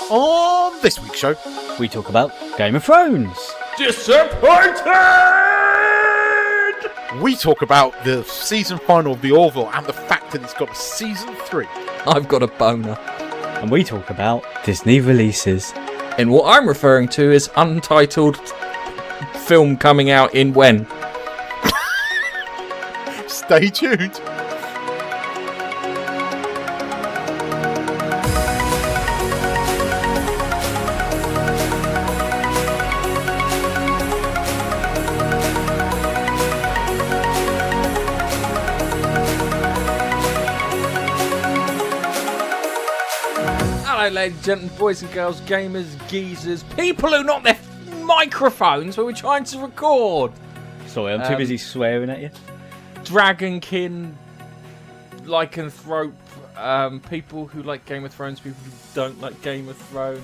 On this week's show, we talk about Game of Thrones. Disappointed! We talk about the season final of The Orville and the fact that it's got a season 3. I've got a boner. And we talk about Disney releases. And what I'm referring to is untitled film coming out in when? Stay tuned. Hello, ladies and gentlemen, boys and girls, gamers, geezers, people who not their microphones when we're trying to record. Sorry, I'm too busy swearing at you. Dragonkin, lycanthrope, people who like Game of Thrones, people who don't like Game of Thrones,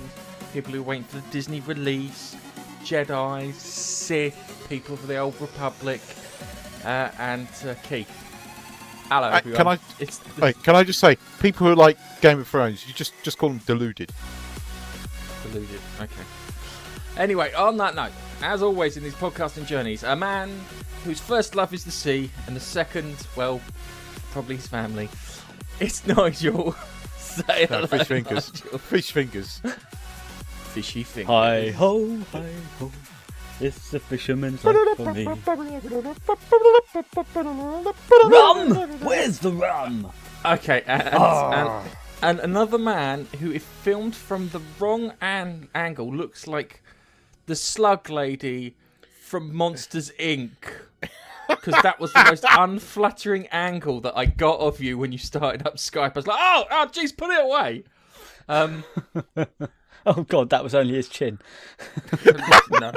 people who wait for the Disney release, Jedi, Sith, people for the Old Republic, and Keith. Hello, everyone. Can I just say, people who like Game of Thrones, you just call them deluded. Deluded, okay. Anyway, on that note, as always in these podcasting journeys, a man whose first love is the sea, and the second, well, probably his family. It's Nigel. Say hello, fish fingers. Nigel. Fish fingers. Fishy fingers. Hi ho, hi ho. It's the fisherman's life for me. Rum! Where's the rum? Okay, and another man who, if filmed from the wrong angle, looks like the slug lady from Monsters Inc. Because that was the most unflattering angle that I got of you when you started up Skype. I was like, oh, jeez, put it away. Oh God, that was only his chin. No.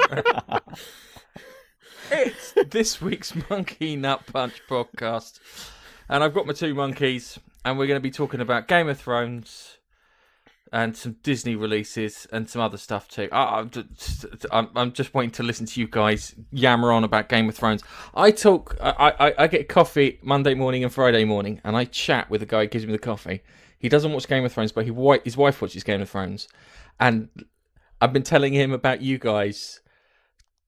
It's this week's Monkey Nut Punch podcast, and I've got my two monkeys, and we're going to be talking about Game of Thrones and some Disney releases and some other stuff too. I'm just waiting to listen to you guys yammer on about Game of Thrones. I get coffee Monday morning and Friday morning, and I chat with the guy who gives me the coffee. He doesn't watch Game of Thrones, but his wife watches Game of Thrones. And I've been telling him about you guys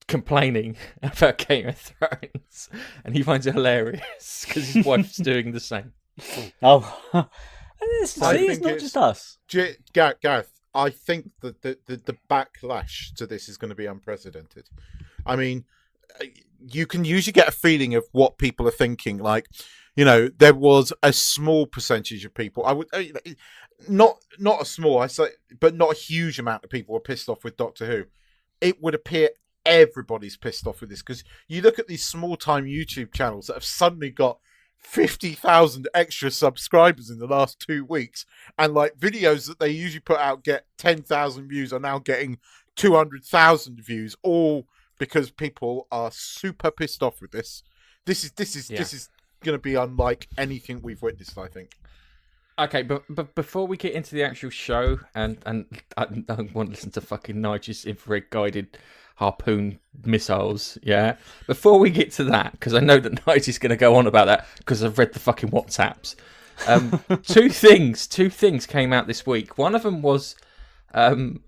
complaining about Game of Thrones, and he finds it hilarious because his wife's doing the same. Oh, it's not just us. Gareth, I think that the backlash to this is going to be unprecedented. I mean, you can usually get a feeling of what people are thinking. Like, you know, there was a small percentage of people. Not a small, I say, but not a huge amount of people were pissed off with Doctor Who. It would appear everybody's pissed off with this, because you look at these small-time YouTube channels that have suddenly got 50,000 extra subscribers in the last 2 weeks, and like videos that they usually put out get 10,000 views are now getting 200,000 views, all because people are super pissed off with this. This is going to be unlike anything we've witnessed, I think. Okay, but before we get into the actual show, and I don't want to listen to fucking Nigel's infrared guided harpoon missiles, yeah? Before we get to that, because I know that Nigel's going to go on about that, because I've read the fucking WhatsApps. Two things came out this week. One of them was, who's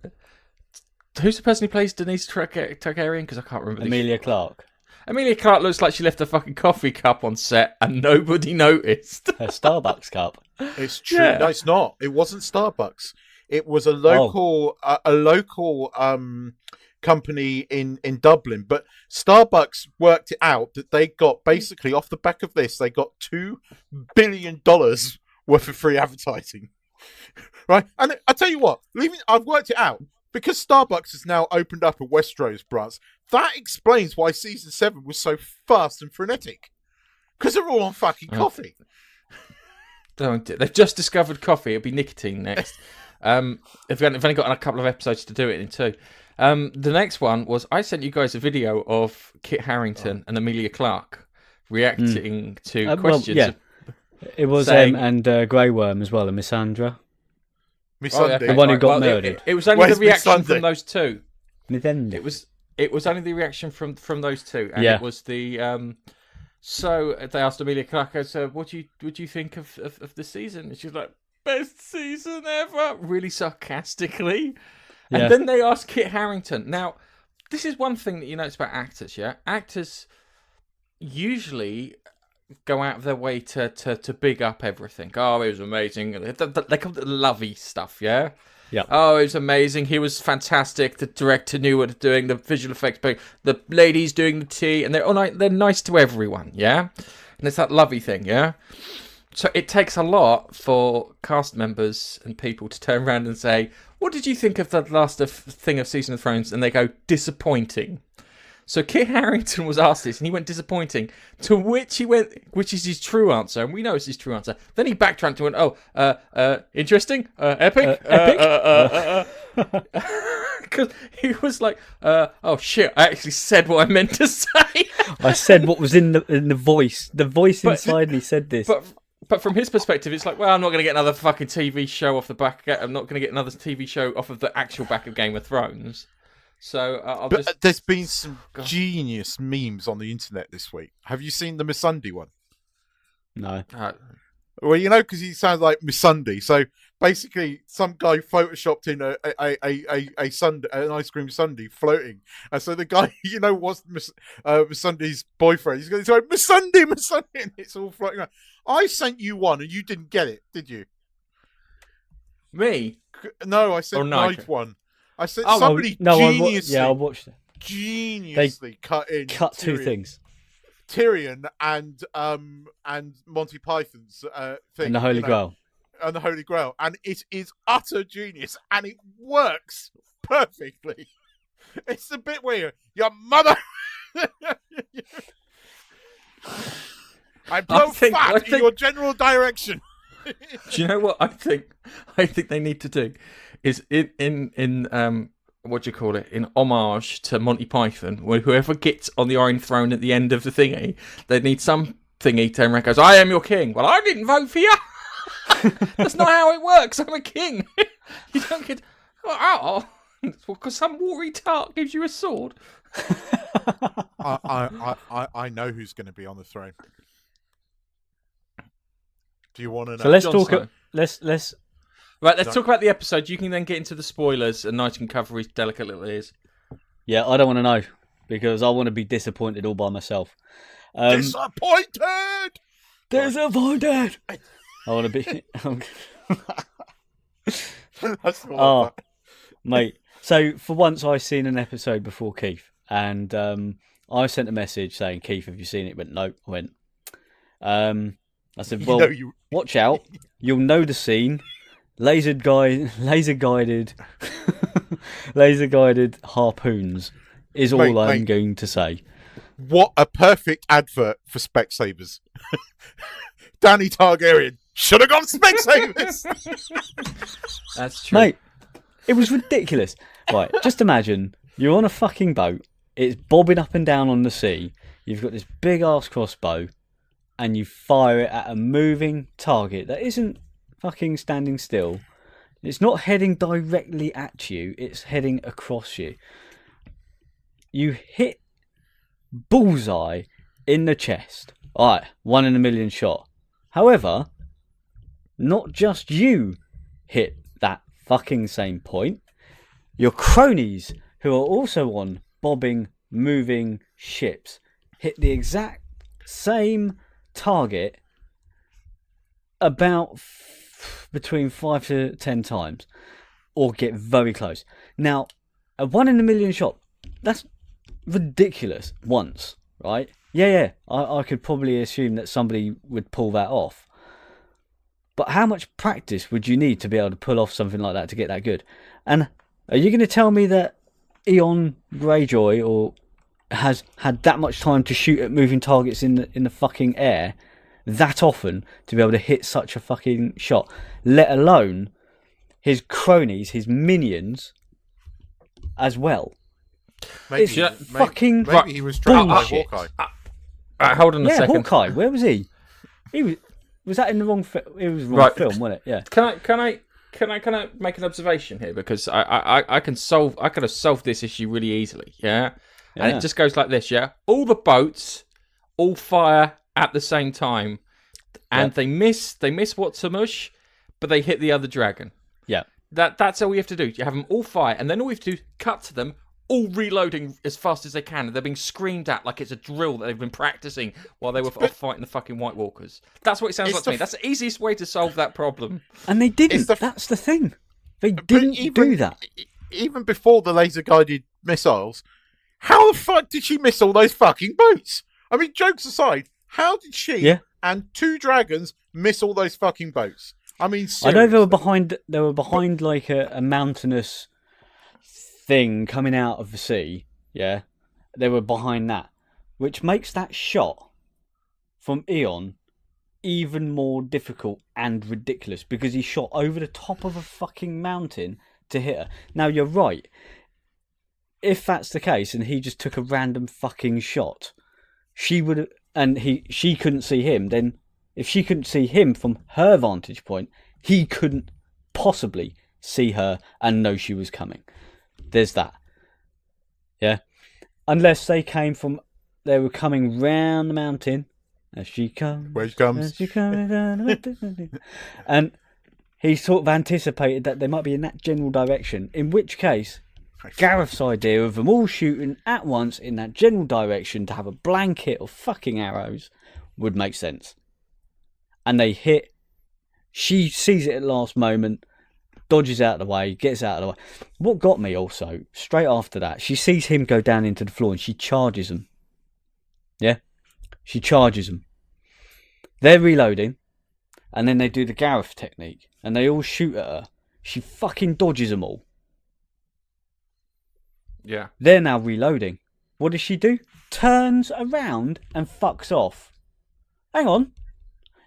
the person who plays Denise Targaryen? Because I can't remember. Emilia Clarke. Emilia Clarke looks like she left a fucking coffee cup on set and nobody noticed. Her Starbucks cup. It's true. Yeah. No, it's not. It wasn't Starbucks. It was a local company in Dublin. But Starbucks worked it out that they got, basically off the back of this, they got $2 billion worth of free advertising. Right? And I tell you what, I've worked it out. Because Starbucks has now opened up a Westeros branch, that explains why season 7 was so fast and frenetic. Because they're all on fucking coffee. They've just discovered coffee. It'll be nicotine next. They've only got a couple of episodes to do it in too. The next one was, I sent you guys a video of Kit Harington and Emilia Clarke reacting to questions. Well, yeah. It was and Grey Worm as well, and Missandra. The one who got murdered. It was only the reaction from those two. It was only the reaction from those two, and it was the. So they asked Emilia Clarke, "So what do you think of the season?" And she's like, best season ever, really sarcastically. Yeah. And then they asked Kit Harington. Now, this is one thing that you notice about actors, yeah? Actors usually go out of their way to big up everything. Oh, it was amazing. They call it lovey stuff, yeah? Yeah. Oh, it was amazing. He was fantastic. The director knew what to doing. The visual effects, the ladies doing the tea, and they're nice to everyone, yeah? And it's that lovey thing, yeah? So it takes a lot for cast members and people to turn around and say, what did you think of the last thing of Season of Thrones? And they go, disappointing. So Kit Harington was asked this, and he went disappointing. To which he went, which is his true answer, and we know it's his true answer. Then he backtracked and went, interesting, epic, because he was like, oh shit, I actually said what I meant to say. I said what was in the voice. The voice inside me said this. But from his perspective, it's like, well, I'm not going to get another fucking TV show off the back. I'm not going to get another TV show off of the actual back of Game of Thrones. So there's been some genius memes on the internet this week. Have you seen the Missundee one? No. Well, because he sounds like Missundee. So basically, some guy photoshopped in a sundae, an ice cream sundae floating, and so the guy, what's Missundee's boyfriend? He's going to say Missundee, and it's all floating around. I sent you one, and you didn't get it, did you? Me? No, I sent Nigel one. I said somebody I watched it. Geniusly cut Tyrion, two things. Tyrion and Monty Python's thing. And the Holy Grail. And the Holy Grail. And it is utter genius. And it works perfectly. It's a bit weird. Your mother... I blow fat in your general direction. Do you know what I think they need to do? Is in what do you call it? In homage to Monty Python, where whoever gets on the Iron Throne at the end of the thingy, they need some thingy turn around and goes, I am your king. Well, I didn't vote for you. That's not how it works. I'm a king. You don't get because some warry tart gives you a sword. I know who's going to be on the throne. Do you want to know? So let's talk. Let's. Right, let's talk about the episode. You can then get into the spoilers, and Nigel can cover his delicate little ears. Yeah, I don't want to know because I want to be disappointed all by myself. Disappointed. I want to be. That's all mate. So for once, I seen an episode before Keith, and I sent a message saying, "Keith, have you seen it?" He went, "No." I went. I said, "Well, watch out. You'll know the scene. Laser guided harpoons is all I'm going to say." What a perfect advert for Specsavers. Danny Targaryen should have gone Specsavers. That's true. Mate, it was ridiculous. Right, just imagine you're on a fucking boat. It's bobbing up and down on the sea. You've got this big ass crossbow and you fire it at a moving target that isn't fucking standing still. It's not heading directly at you, it's heading across you. You hit bullseye in the chest. Alright, 1 in a million shot. However, not just you hit that fucking same point. Your cronies, who are also on bobbing, moving ships, hit the exact same target about between 5 to 10 times, or get very close. Now, a 1 in a million shot, that's ridiculous once, right? Yeah, I could probably assume that somebody would pull that off. But how much practice would you need to be able to pull off something like that to get that good? And are you going to tell me that Eon Greyjoy has had that much time to shoot at moving targets in the fucking air that often to be able to hit such a fucking shot, let alone his cronies, his minions as well? Maybe he was trained by Hawkeye. Hold on a second. Hawkeye, where was he? Was that in the wrong film? It was the wrong film, wasn't it? Yeah. Can I make an observation here, because I could have solved this issue really easily, yeah? And it just goes like this, yeah? All the boats all fire at the same time, and they miss What's-a-mush, but they hit the other dragon. Yeah. That's all you have to do. You have them all fire, and then all you have to do is cut to them, all reloading as fast as they can, and they're being screamed at like it's a drill that they've been practicing while they were off fighting the fucking White Walkers. That's what it sounds like to me. That's the easiest way to solve that problem. And they didn't. That's the thing. They didn't do that. Even before the laser-guided missiles, how the fuck did she miss all those fucking boats? I mean, jokes aside, how did she and 2 dragons miss all those fucking boats? I mean, seriously. I know they were behind. They were behind like a mountainous thing coming out of the sea. Yeah, they were behind that, which makes that shot from Eon even more difficult and ridiculous because he shot over the top of a fucking mountain to hit her. Now you're right. If that's the case, and he just took a random fucking shot, she would, she couldn't see him. Then, if she couldn't see him from her vantage point, he couldn't possibly see her and know she was coming. There's that. Yeah, unless they were coming round the mountain. As she comes, where she comes, as she comes down, and he sort of anticipated that they might be in that general direction. In which case, Gareth's idea of them all shooting at once in that general direction to have a blanket of fucking arrows would make sense. And they hit. She sees it at the last moment, dodges out of the way, gets out of the way. What got me also, straight after that, she sees him go down into the floor and she charges him. Yeah? She charges them. They're reloading, and then they do the Gareth technique, and they all shoot at her. She fucking dodges them all. Yeah. They're now reloading. What does she do? Turns around and fucks off. Hang on.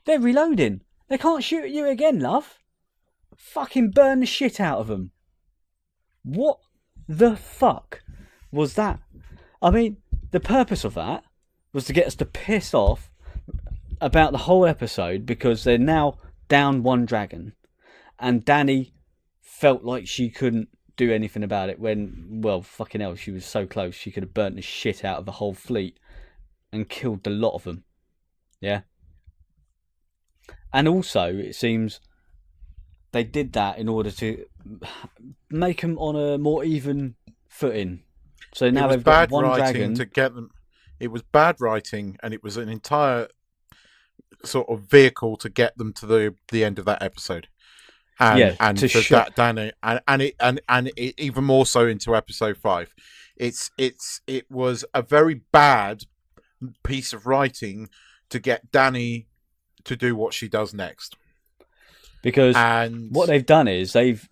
They're reloading. They can't shoot at you again, love. Fucking burn the shit out of them. What the fuck was that? I mean, the purpose of that was to get us to piss off about the whole episode because they're now down 1 dragon. And Dany felt like she couldn't do anything about it when, well, fucking hell, she was so close. She could have burnt the shit out of the whole fleet and killed a lot of them. Yeah? And also, it seems they did that in order to make them on a more even footing. So now they've got 1 dragon to get them. It was bad writing, and it was an entire sort of vehicle to get them to the end of that episode, and to that Dany, and it, even more so into episode 5. It was a very bad piece of writing to get Dany to do what she does next. Because what they've done is they've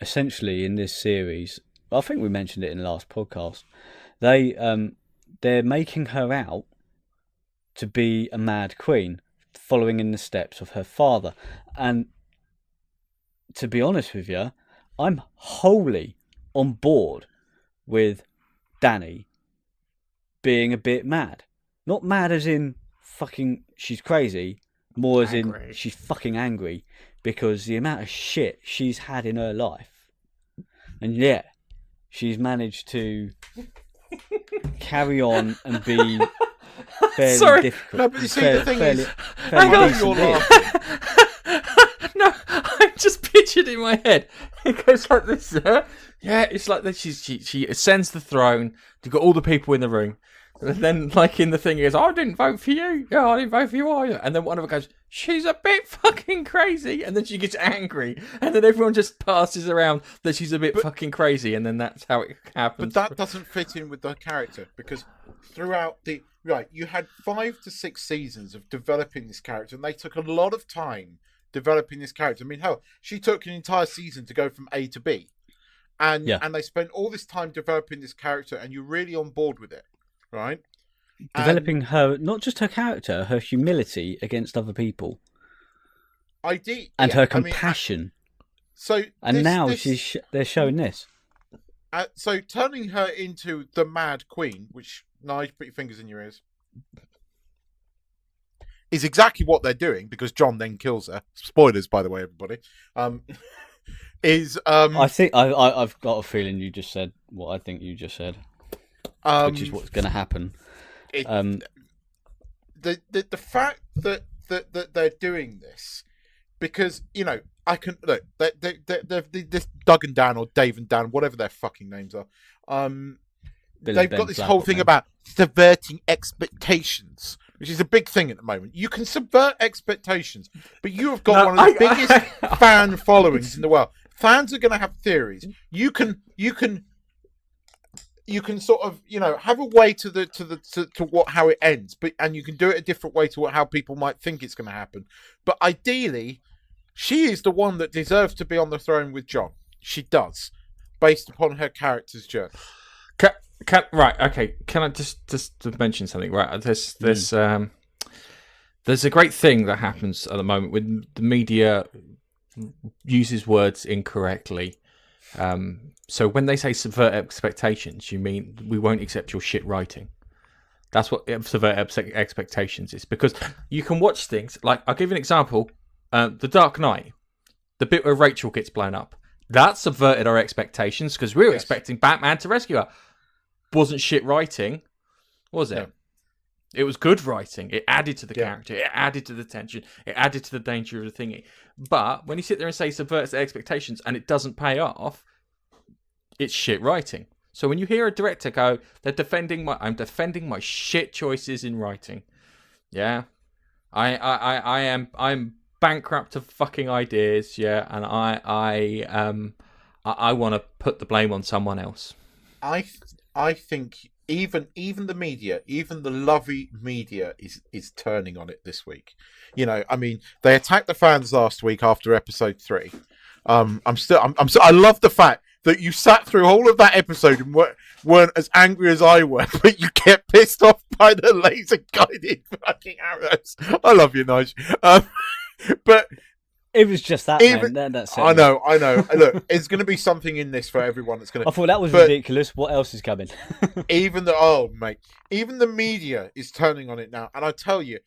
essentially in this series, I think we mentioned it in the last podcast. They're making her out to be a mad queen, following in the steps of her father. And to be honest with you, I'm wholly on board with Dany being a bit mad. Not mad as in fucking she's crazy, more as in she's fucking angry because the amount of shit she's had in her life. And yet, she's managed to carry on and be fairly difficult. No, but you see, the thing is, hang on, you're laughing. No, I just pictured in my head. It goes like this. Yeah, it's like that. She ascends the throne. You've got all the people in the room. And then, like in the thing, he goes, I didn't vote for you. Yeah, I didn't vote for you either. And then one of them goes, she's a bit fucking crazy. And then she gets angry. And then everyone just passes around that she's a bit fucking crazy. And then that's how it happens. But that doesn't fit in with the character. Because throughout the... Right, you had 5 to 6 seasons of developing this character. And they took a lot of time developing this character. I mean, hell, she took an entire season to go from A to B. And they spent all this time developing this character. And you're really on board with it. Right, developing her, not just her character, her humility against other people, and her compassion. They're showing this. So turning her into the Mad Queen, which Nigel, put your fingers in your ears, is exactly what they're doing because Jon then kills her. Spoilers, by the way, everybody. I think I've got a feeling you just said what I think you just said. Which is what's going to happen. The fact that they're doing this because I can look. This Doug and Dan or Dave and Dan, whatever their fucking names are. They've got this whole thing about subverting expectations, which is a big thing at the moment. You can subvert expectations, but you have got one of the biggest fan followings in the world. Fans are going to have theories. You can sort of have a way to how it ends, and you can do it a different way to how people might think it's going to happen. But ideally, she is the one that deserves to be on the throne with John. She does, based upon her character's journey. Can I just mention something? Right, there's a great thing that happens at the moment when the media uses words incorrectly. So when they say subvert expectations, you mean we won't accept your shit writing. That's what subvert expectations is, because you can watch things like, I'll give you an example. The Dark Knight, the bit where Rachel gets blown up, that subverted our expectations because we were expecting Batman to rescue her. Wasn't shit writing, was it? No. It was good writing. It added to the character. It added to the tension. It added to the danger of the thingy. But when you sit there and say subverts expectations and it doesn't pay off, it's shit writing. So when you hear a director go, I'm defending my shit choices in writing. Yeah. I'm bankrupt of fucking ideas, yeah, and I want to put the blame on someone else. I think even the media, even the lovey media is turning on it this week. I mean, they attacked the fans last week after episode 3. I love the fact that you sat through all of that episode and weren't as angry as I were, but you get pissed off by the laser guided fucking arrows. I love you, Nigel. But it was just that, man. That's it. I know. Look, there's going to be something in this for everyone. That's going to. I thought that was ridiculous. What else is coming? even the media is turning on it now, and I tell you,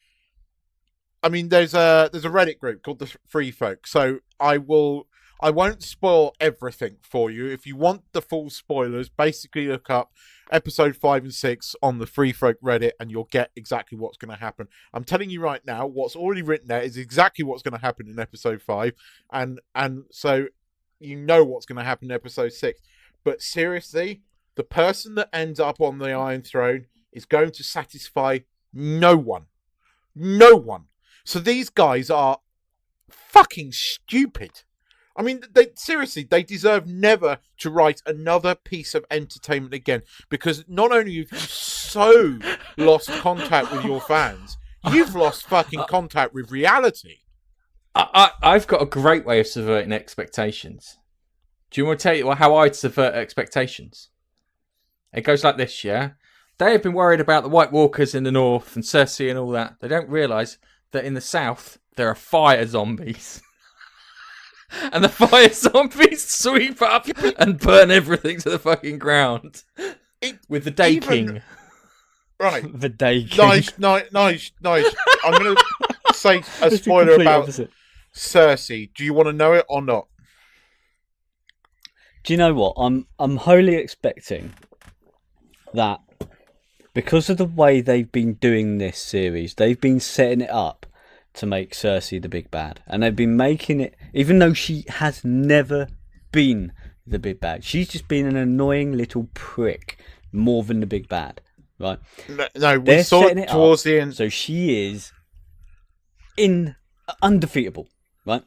I mean, there's a Reddit group called the Free Folk, so I won't spoil everything for you. If you want the full spoilers, basically look up episode 5 and 6 on the Free Folk Reddit and you'll get exactly what's going to happen. I'm telling you right now, what's already written there is exactly what's going to happen in episode 5. And so you know what's going to happen in episode 6. But seriously, the person that ends up on the Iron Throne is going to satisfy no one. No one. So these guys are fucking stupid. I mean, they deserve never to write another piece of entertainment again, because not only have you so lost contact with your fans, you've lost fucking contact with reality. I've got a great way of subverting expectations. Do you want to tell you how I'd subvert expectations? It goes like this, yeah? They have been worried about the White Walkers in the north and Cersei and all that. They don't realise that in the south, there are fire zombies. And the fire zombies sweep up and burn everything to the fucking ground. With the Day King. Right. The Day King. Nice. I'm going to say a spoiler about Cersei. Do you want to know it or not? Do you know what? I'm wholly expecting that because of the way they've been doing this series, they've been setting it up to make Cersei the big bad, and they've been making it, even though she has never been the big bad, she's just been an annoying little prick more than the big bad, right? No, we saw it towards the end, so she is undefeatable, right?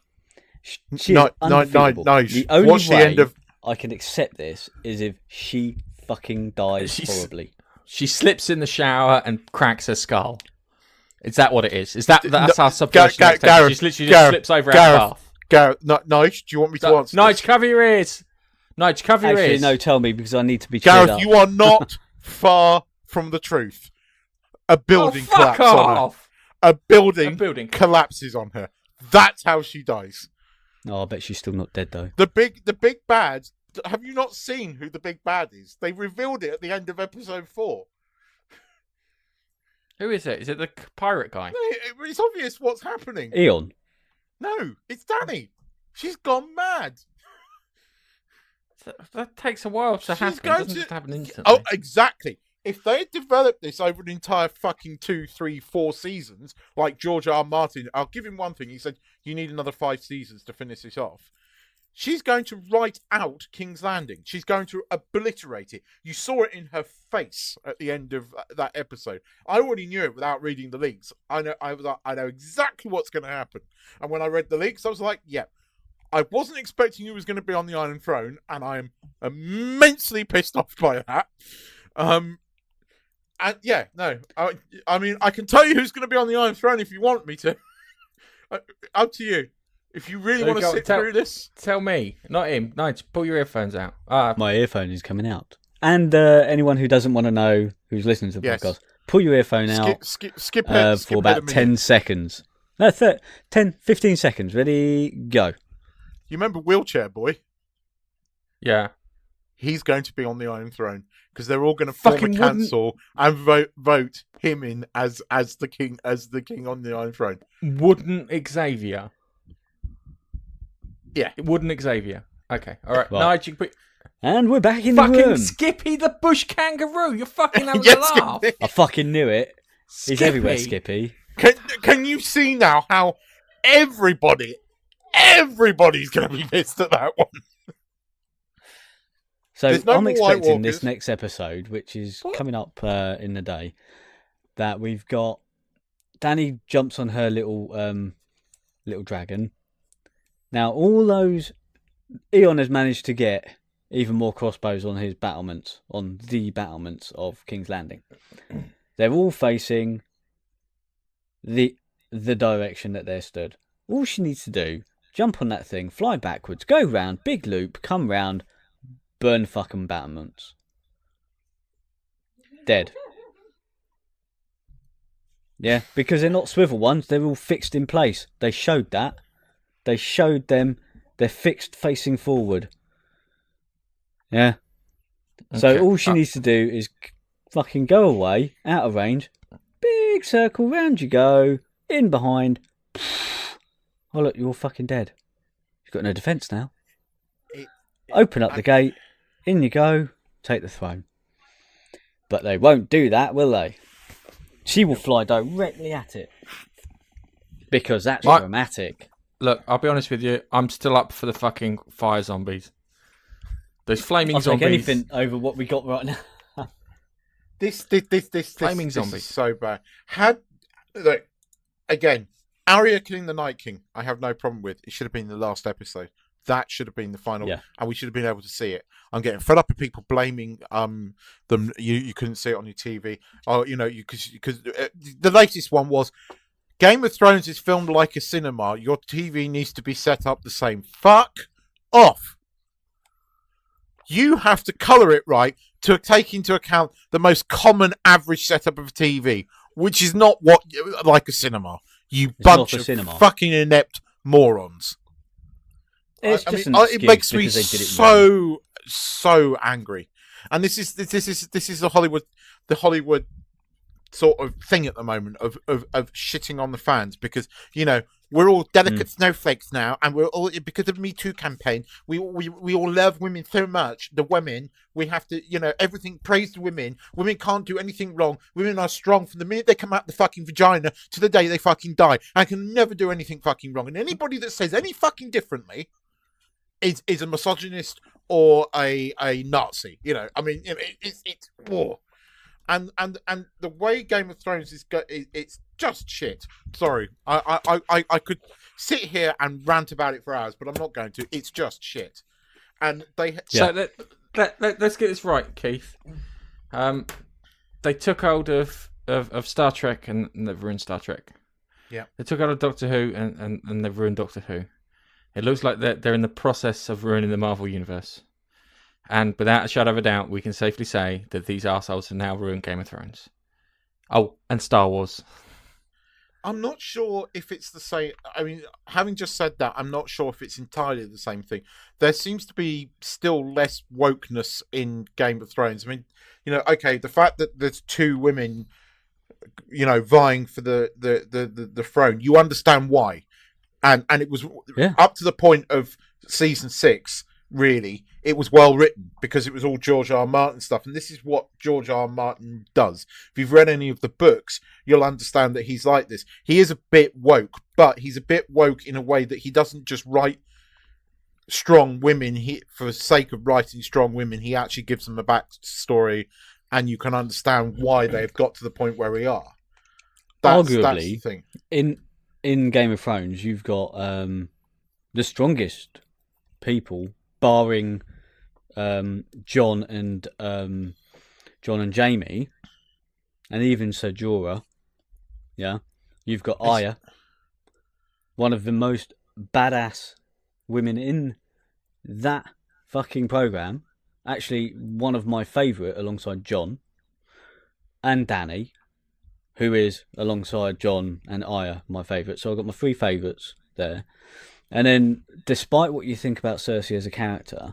She is undefeatable. The only way I can accept this is if she fucking dies horribly. She slips in the shower and cracks her skull. Is that what it is? That's our subversion? She just literally slips over our path. Gareth, Nige, do you want me to answer Nige, cover your ears. Nige, cover your ears. No, tell me, because I need to be cheered up. Gareth, you are not far from the truth. A building collapses on her. A building collapses on her. That's how she dies. Oh, I bet she's still not dead, though. The big bad, have you not seen who the big bad is? They revealed it at the end of episode 4. Who is it? Is it the pirate guy? It's obvious what's happening. Eon? No, it's Dany. She's gone mad. That takes a while to happen. It doesn't just happen instantly. Oh, exactly. if they had developed this over an entire fucking 2, 3, 4 seasons, like George R. R. Martin, I'll give him one thing. He said, you need another 5 seasons to finish this off. She's going to write out King's Landing. She's going to obliterate it. You saw it in her face at the end of that episode. I already knew it without reading the leaks. I know exactly what's going to happen. And when I read the leaks, I was like, yeah. I wasn't expecting he was going to be on the Iron Throne, and I am immensely pissed off by that. And yeah, no. I mean, I can tell you who's going to be on the Iron Throne if you want me to. Up to you. If you really want to sit through this. Tell me, not him. No, just pull your earphones out. My earphone is coming out. And anyone who doesn't want to know who's listening to the podcast, pull your earphone out skip for about 10 seconds. No, 15 seconds. Ready, go. You remember Wheelchair Boy? Yeah. He's going to be on the Iron Throne because they're all going to form a council and vote him in as the king on the Iron Throne. Wouldn't Xavier? Yeah. Wouldn't Xavier? Okay. All right. Nigel, and we're back in the room. Fucking Skippy the bush kangaroo. You're fucking having a laugh. Skippy. I fucking knew it. Skippy. He's everywhere, Skippy. Can you see now how everybody's going to be pissed at that one? So no I'm more expecting White this Walkers. next episode, which is coming up in the day, that we've got Dany jumps on her little dragon. Now all those Eon has managed to get even more crossbows on his battlements, on the battlements of King's Landing. They're all facing the direction that they're stood. All she needs to do, jump on that thing, fly backwards, go round, big loop, come round, burn fucking battlements. Dead. Yeah, because they're not swivel ones, they're all fixed in place. They showed that. They showed them they're fixed facing forward. Yeah. So all she needs to do is fucking go away, out of range, big circle, round you go, in behind. Oh look, you're all fucking dead. You've got no defence now. Open up the gate, in you go, take the throne. But they won't do that, will they? She will fly directly at it. Because that's dramatic. Look, I'll be honest with you. I'm still up for the fucking fire zombies. Those flaming zombies. I'll take anything over what we got right now. This flaming zombies is so bad. Look, again, Arya killing the Night King, I have no problem with. It should have been the last episode. That should have been the final, and we should have been able to see it. I'm getting fed up with people blaming them. You couldn't see it on your TV. Oh, because the latest one was Game of Thrones is filmed like a cinema. Your TV needs to be set up the same. Fuck off. You have to colour it right to take into account the most common average setup of a TV, which is not like a cinema. You bunch of fucking inept morons. It makes me so angry, and this is the Hollywood sort of thing at the moment of shitting on the fans because we're all delicate snowflakes now, and we're all because of Me Too campaign. We all love women so much. The women we have to everything praise the women. Women can't do anything wrong. Women are strong from the minute they come out the fucking vagina to the day they fucking die. And can never do anything fucking wrong. And anybody that says any fucking differently is a misogynist or a Nazi. It's war. And the way Game of Thrones it's just shit. Sorry, I could sit here and rant about it for hours, but I'm not going to. It's just shit. And so let's get this right, Keith. They took hold of Star Trek and they've ruined Star Trek. Yeah, they took out of Doctor Who and they've ruined Doctor Who. It looks like they're in the process of ruining the Marvel Universe. And without a shadow of a doubt, we can safely say that these arseholes have now ruined Game of Thrones. Oh, and Star Wars. I'm not sure if it's the same. I mean, having just said that, I'm not sure if it's entirely the same thing. There seems to be still less wokeness in Game of Thrones. I mean, okay, the fact that there's 2 women, vying for the throne, you understand why. And it was up to the point of season 6 really. It was well written because it was all George R. R. Martin stuff, and this is what George R. R. Martin does. If you've read any of the books, you'll understand that he's like this. He is a bit woke, but he's a bit woke in a way that he doesn't just write strong women for the sake of writing strong women. He actually gives them a backstory, and you can understand why they've got to the point where we are. Arguably, that's the thing. in Game of Thrones, you've got the strongest people, barring John and Jamie, and even Ser Jorah. Yeah, you've got Arya, one of the most badass women in that fucking program. Actually, one of my favourite, alongside John and Dany, who is alongside John and Arya my favourite. So I've got my three favourites there. And then, despite what you think about Cersei as a character,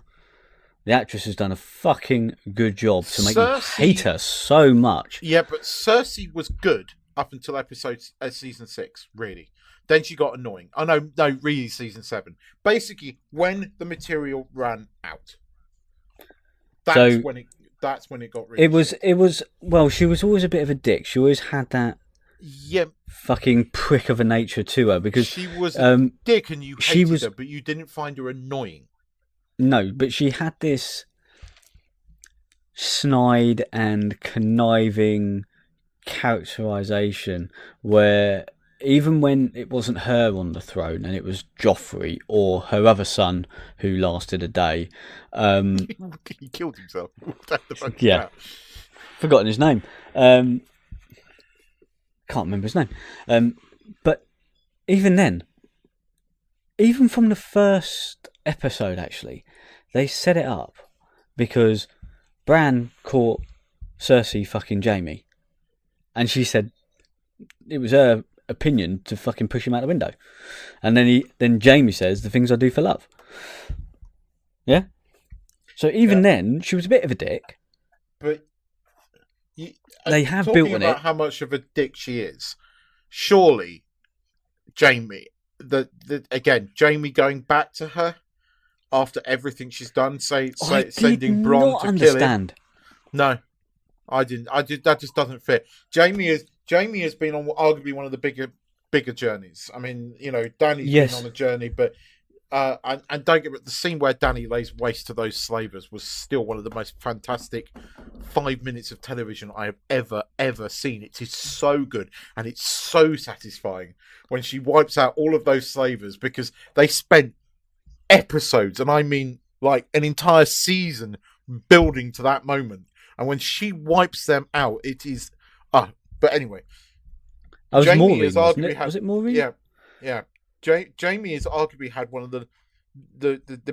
the actress has done a fucking good job to make you hate her so much. Yeah, but Cersei was good up until season 6, really. Then she got annoying. Oh, no, really, season 7. Basically, when the material ran out. That's when it got really It was well, she was always a bit of a dick. She always had that fucking prick of a nature to her, because she was a dick and you hated her, but you didn't find her annoying. No, but she had this snide and conniving characterization where even when it wasn't her on the throne and it was Joffrey or her other son who lasted a day, he killed himself. Yeah, forgotten his name. Can't remember his name. But even then, even from the first episode, actually, they set it up because Bran caught Cersei fucking Jamie, and she said it was her opinion to fucking push him out the window, and then Jamie says the things I do for love. Yeah. So even then, she was a bit of a dick. But they have built on about it. How much of a dick she is. Surely, Jamie. Again, Jamie going back to her after everything she's done, sending Bronn to kill him. No, I didn't. That just doesn't fit. Jamie has been on arguably one of the bigger journeys. I mean, Dany's been on a journey, but and don't get me, the scene where Dany lays waste to those slavers was still one of the most fantastic 5 minutes of television I have ever seen. It is so good and it's so satisfying when she wipes out all of those slavers, because they spent episodes, and I mean like an entire season, building to that moment. And when she wipes them out, it is but anyway, Jamie has arguably had, was it Maureen? Yeah. Jamie has arguably had one of the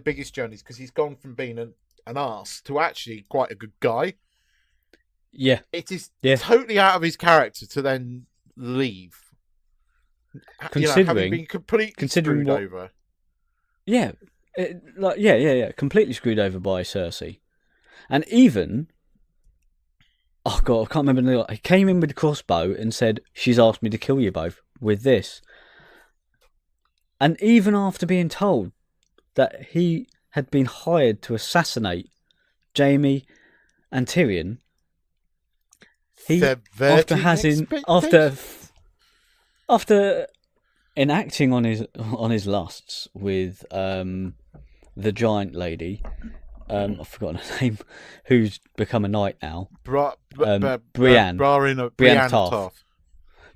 biggest journeys, because he's gone from being an arse to actually quite a good guy. Yeah, it is totally out of his character to then leave, having been completely screwed over. Yeah, completely screwed over by Cersei, and even. Oh God, I can't remember. He came in with the crossbow and said, "She's asked me to kill you both with this." And even after being told that he had been hired to assassinate Jamie and Tyrion, after enacting on his lusts with the giant lady. I've forgotten her name, who's become a knight now. Brienne Tarth.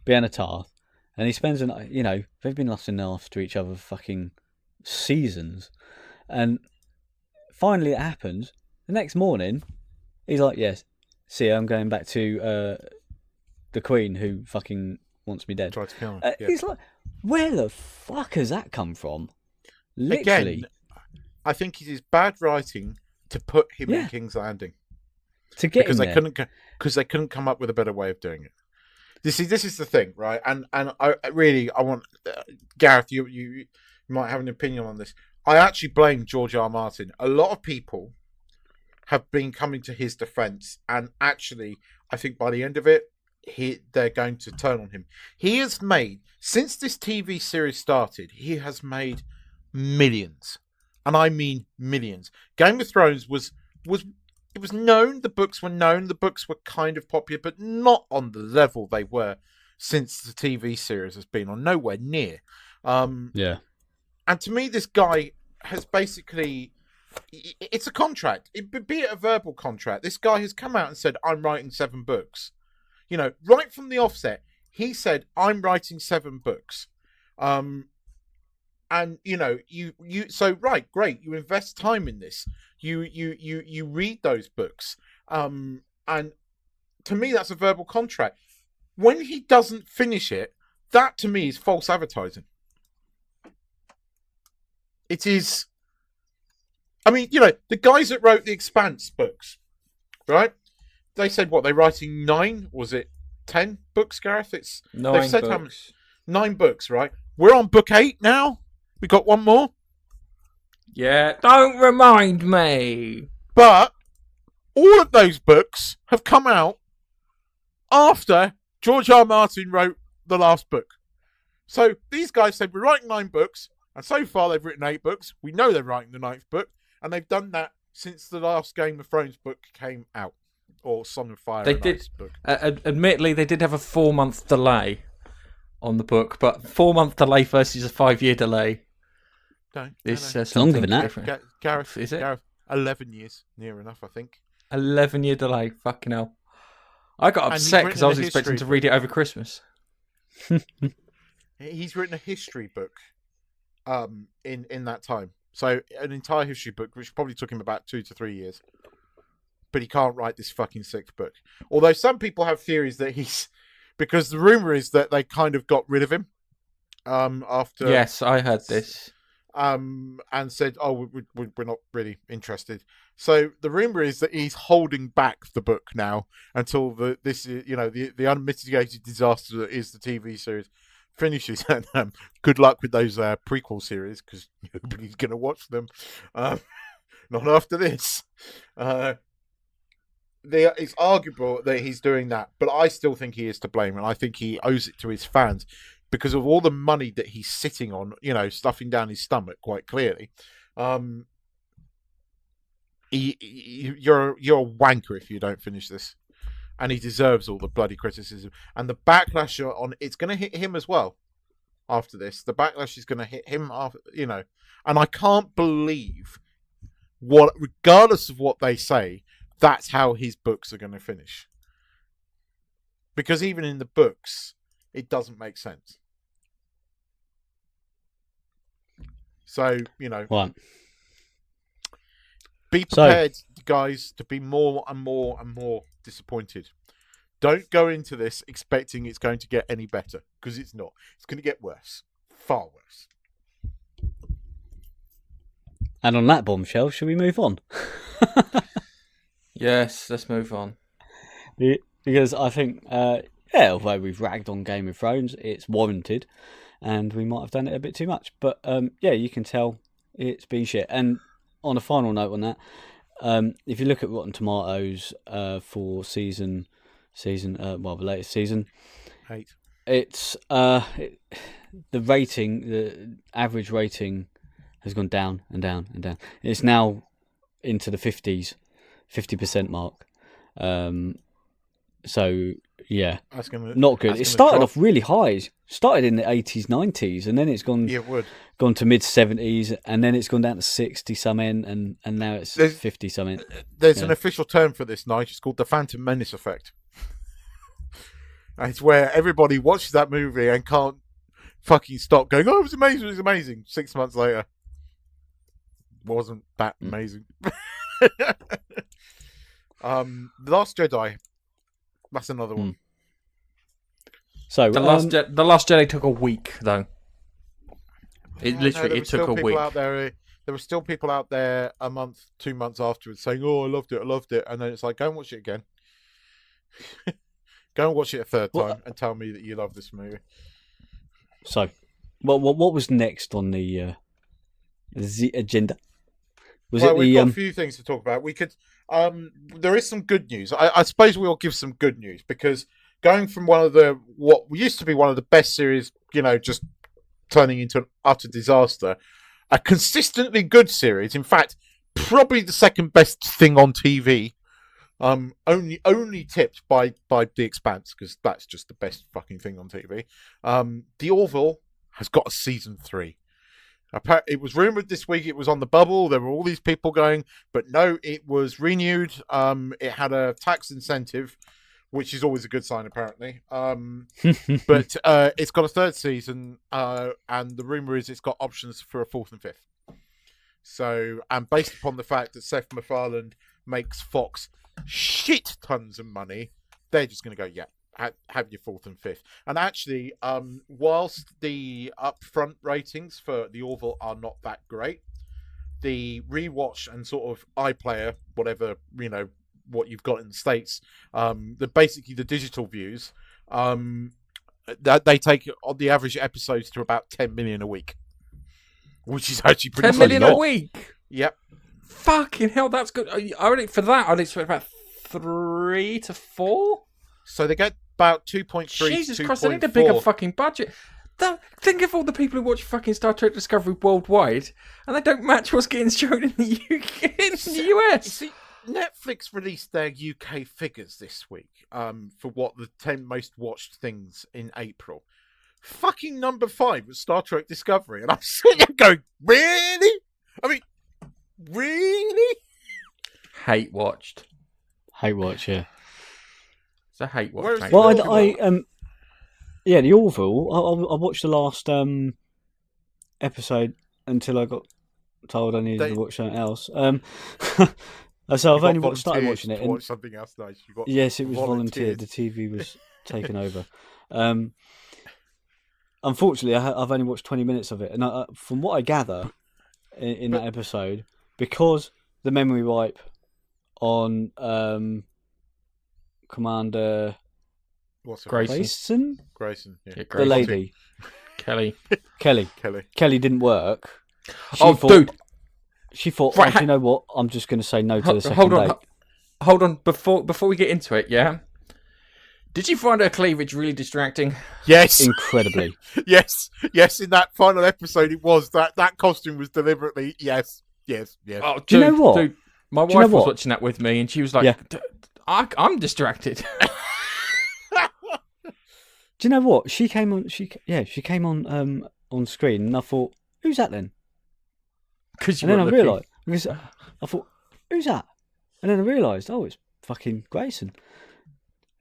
Brienne Tarth. And he spends they've been lusting after each other for fucking seasons. And finally it happens. The next morning, he's like, yes, see, I'm going back to the Queen who fucking wants me dead. Tried to kill him. He's like, where the fuck has that come from? Literally. Again, I think it is bad writing to put him in King's Landing to get because they couldn't come up with a better way of doing it. This is the thing, right? And I want Gareth, you might have an opinion on this. I actually blame George R. R. Martin. A lot of people have been coming to his defense, and actually, I think by the end of it, they're going to turn on him. He has made, since this TV series started, he has made millions and I mean millions. Game of Thrones was known. The books were known. The books were kind of popular, but not on the level they were since the TV series has been on. Nowhere near. Yeah. And to me, this guy has basically. It's a contract. Be it a verbal contract. This guy has come out and said, "I'm writing 7 books." You know, right from the offset, he said, "I'm writing 7 books." And you know, you so right, great. You invest time in this. You read those books. And to me, that's a verbal contract. When he doesn't finish it, that to me is false advertising. It is. I mean, you know, the guys that wrote the Expanse books, right? They said what, they're writing 9? Was it 10 books, Gareth? It's 9 they've said books. how many? 9 books, right? We're on book 8 now. We got one more. Yeah, don't remind me. But all of those books have come out after George R. R. Martin wrote the last book. So these guys said, we're writing 9 books, and so far they've written 8 books. We know they're writing the 9th book, and they've done that since the last Game of Thrones book came out, or Song of Fire They and did. Ice book. Admittedly, they did have a 4-month delay on the book, but 4-month delay versus a 5-year delay is Longer than that. different. Gareth, Is it? Gareth, 11 years, near enough, I think. 11-year delay. Fucking hell. I got And he's upset because I was written a expecting history to read it over Christmas. He's written a history book in that time. So an entire history book, which probably took him about 2 to 3 years. But he can't write this fucking 6th book. Although some people have theories that he's... Because the rumour is that they kind of got rid of him after... Yes, I heard this. And said, "Oh, we're not really interested." So the rumor is that he's holding back the book now until the unmitigated disaster that is the TV series finishes. And good luck with those prequel series, because nobody's going to watch them. Not after this. It's arguable that he's doing that, but I still think he is to blame, and I think he owes it to his fans. Because of all the money that he's sitting on, stuffing down his stomach, quite clearly, you're a wanker if you don't finish this, and he deserves all the bloody criticism. And the backlash it's going to hit him as well. After this, the backlash is going to hit him after, and I can't believe regardless of what they say, that's how his books are going to finish. Because even in the books, it doesn't make sense. So, Right. Be prepared, guys, to be more and more and more disappointed. Don't go into this expecting it's going to get any better, because it's not. It's going to get worse. Far worse. And on that bombshell, shall we move on? Yes, let's move on. Because I think, although we've ragged on Game of Thrones, it's warranted, and we might have done it a bit too much. But you can tell it's been shit. And on a final note on that, if you look at Rotten Tomatoes for the latest season, 8. it's the rating, the average rating has gone down and down and down. It's now into the 50% mark. So yeah, That's not good. It started off really high. It started in the 80s, 90s, and then it's gone to mid 70s, and then it's gone down to 60 something, and now it's 50 something. There's an official term for this, Nigel. It's called the Phantom Menace effect. And it's where everybody watches that movie and can't fucking stop going, "Oh, it was amazing! It was amazing." 6 months later, wasn't that amazing. The Last Jedi. That's another one. So The Last Jedi took a week, though. It took a week. There were still people out there a month, 2 months afterwards saying, "Oh, I loved it," and then it's like, go and watch it again. Go and watch it a third time and tell me that you love this movie. So, what was next on the agenda? We've got a few things to talk about. We could. There is some good news. I suppose we'll give some good news, because going from what used to be one of the best series, just turning into an utter disaster, a consistently good series. In fact, probably the second best thing on TV. Only tipped by The Expanse, because that's just the best fucking thing on TV. The Orville has got a season 3. It was rumored this week it was on the bubble. There were all these people going, but no, it was renewed. It had a tax incentive, which is always a good sign, apparently. But it's got a 3rd season, and the rumor is it's got options for a 4th and 5th. So, and based upon the fact that Seth MacFarlane makes Fox shit tons of money, they're just going to go, yeah, have your 4th and 5th. And actually, whilst the upfront ratings for the Orville are not that great, the rewatch and sort of iPlayer, whatever, what you've got in the States, basically the digital views, that they take on the average episodes to about 10 million a week, which is actually pretty 10 million good. a week? Yep. Fucking hell, that's good. For that, I'd expect about 3 to 4. So they get about 2.3 Jesus to 2.4. Christ, they need a bigger fucking budget. Think of all the people who watch fucking Star Trek Discovery worldwide, and they don't match what's getting shown in the UK, in the US. See, Netflix released their UK figures this week for what the 10 most watched things in April. Fucking number 5 was Star Trek Discovery, and I'm sitting there going, really? I mean, really? Hate watched. Hate watch, yeah. It's a hate watch. Where's mate. the- Well, yeah, the Orville. I watched the last episode until I got told I needed to watch something else. So I've You only got started volunteered watching it. to And watch something else nice. You got yes, it was volunteered. volunteered. The TV was taken over. Unfortunately, I've only watched 20 minutes of it, and from what I gather in that episode, because the memory wipe on Commander What's her Grayson. name? Grayson, Yeah. Yeah, the Grayson. lady Kelly. Kelly didn't work. Dude. She thought, Right, do you know what? I'm just going to say no to the second Hold on. date. Hold on. Before we get into it, yeah? Did you find her cleavage really distracting? Yes. Incredibly. Yes. In that final episode, it was that costume was deliberately yes. Oh, Do you know what? Dude, my Do you know wife was what? watching that with me, and she was like, Yeah. I'm distracted. Do you know what? She came on. She came on screen, and I thought, who's that then? Because And then I realised, because I thought, who's that? And then I realised, oh, it's fucking Grayson.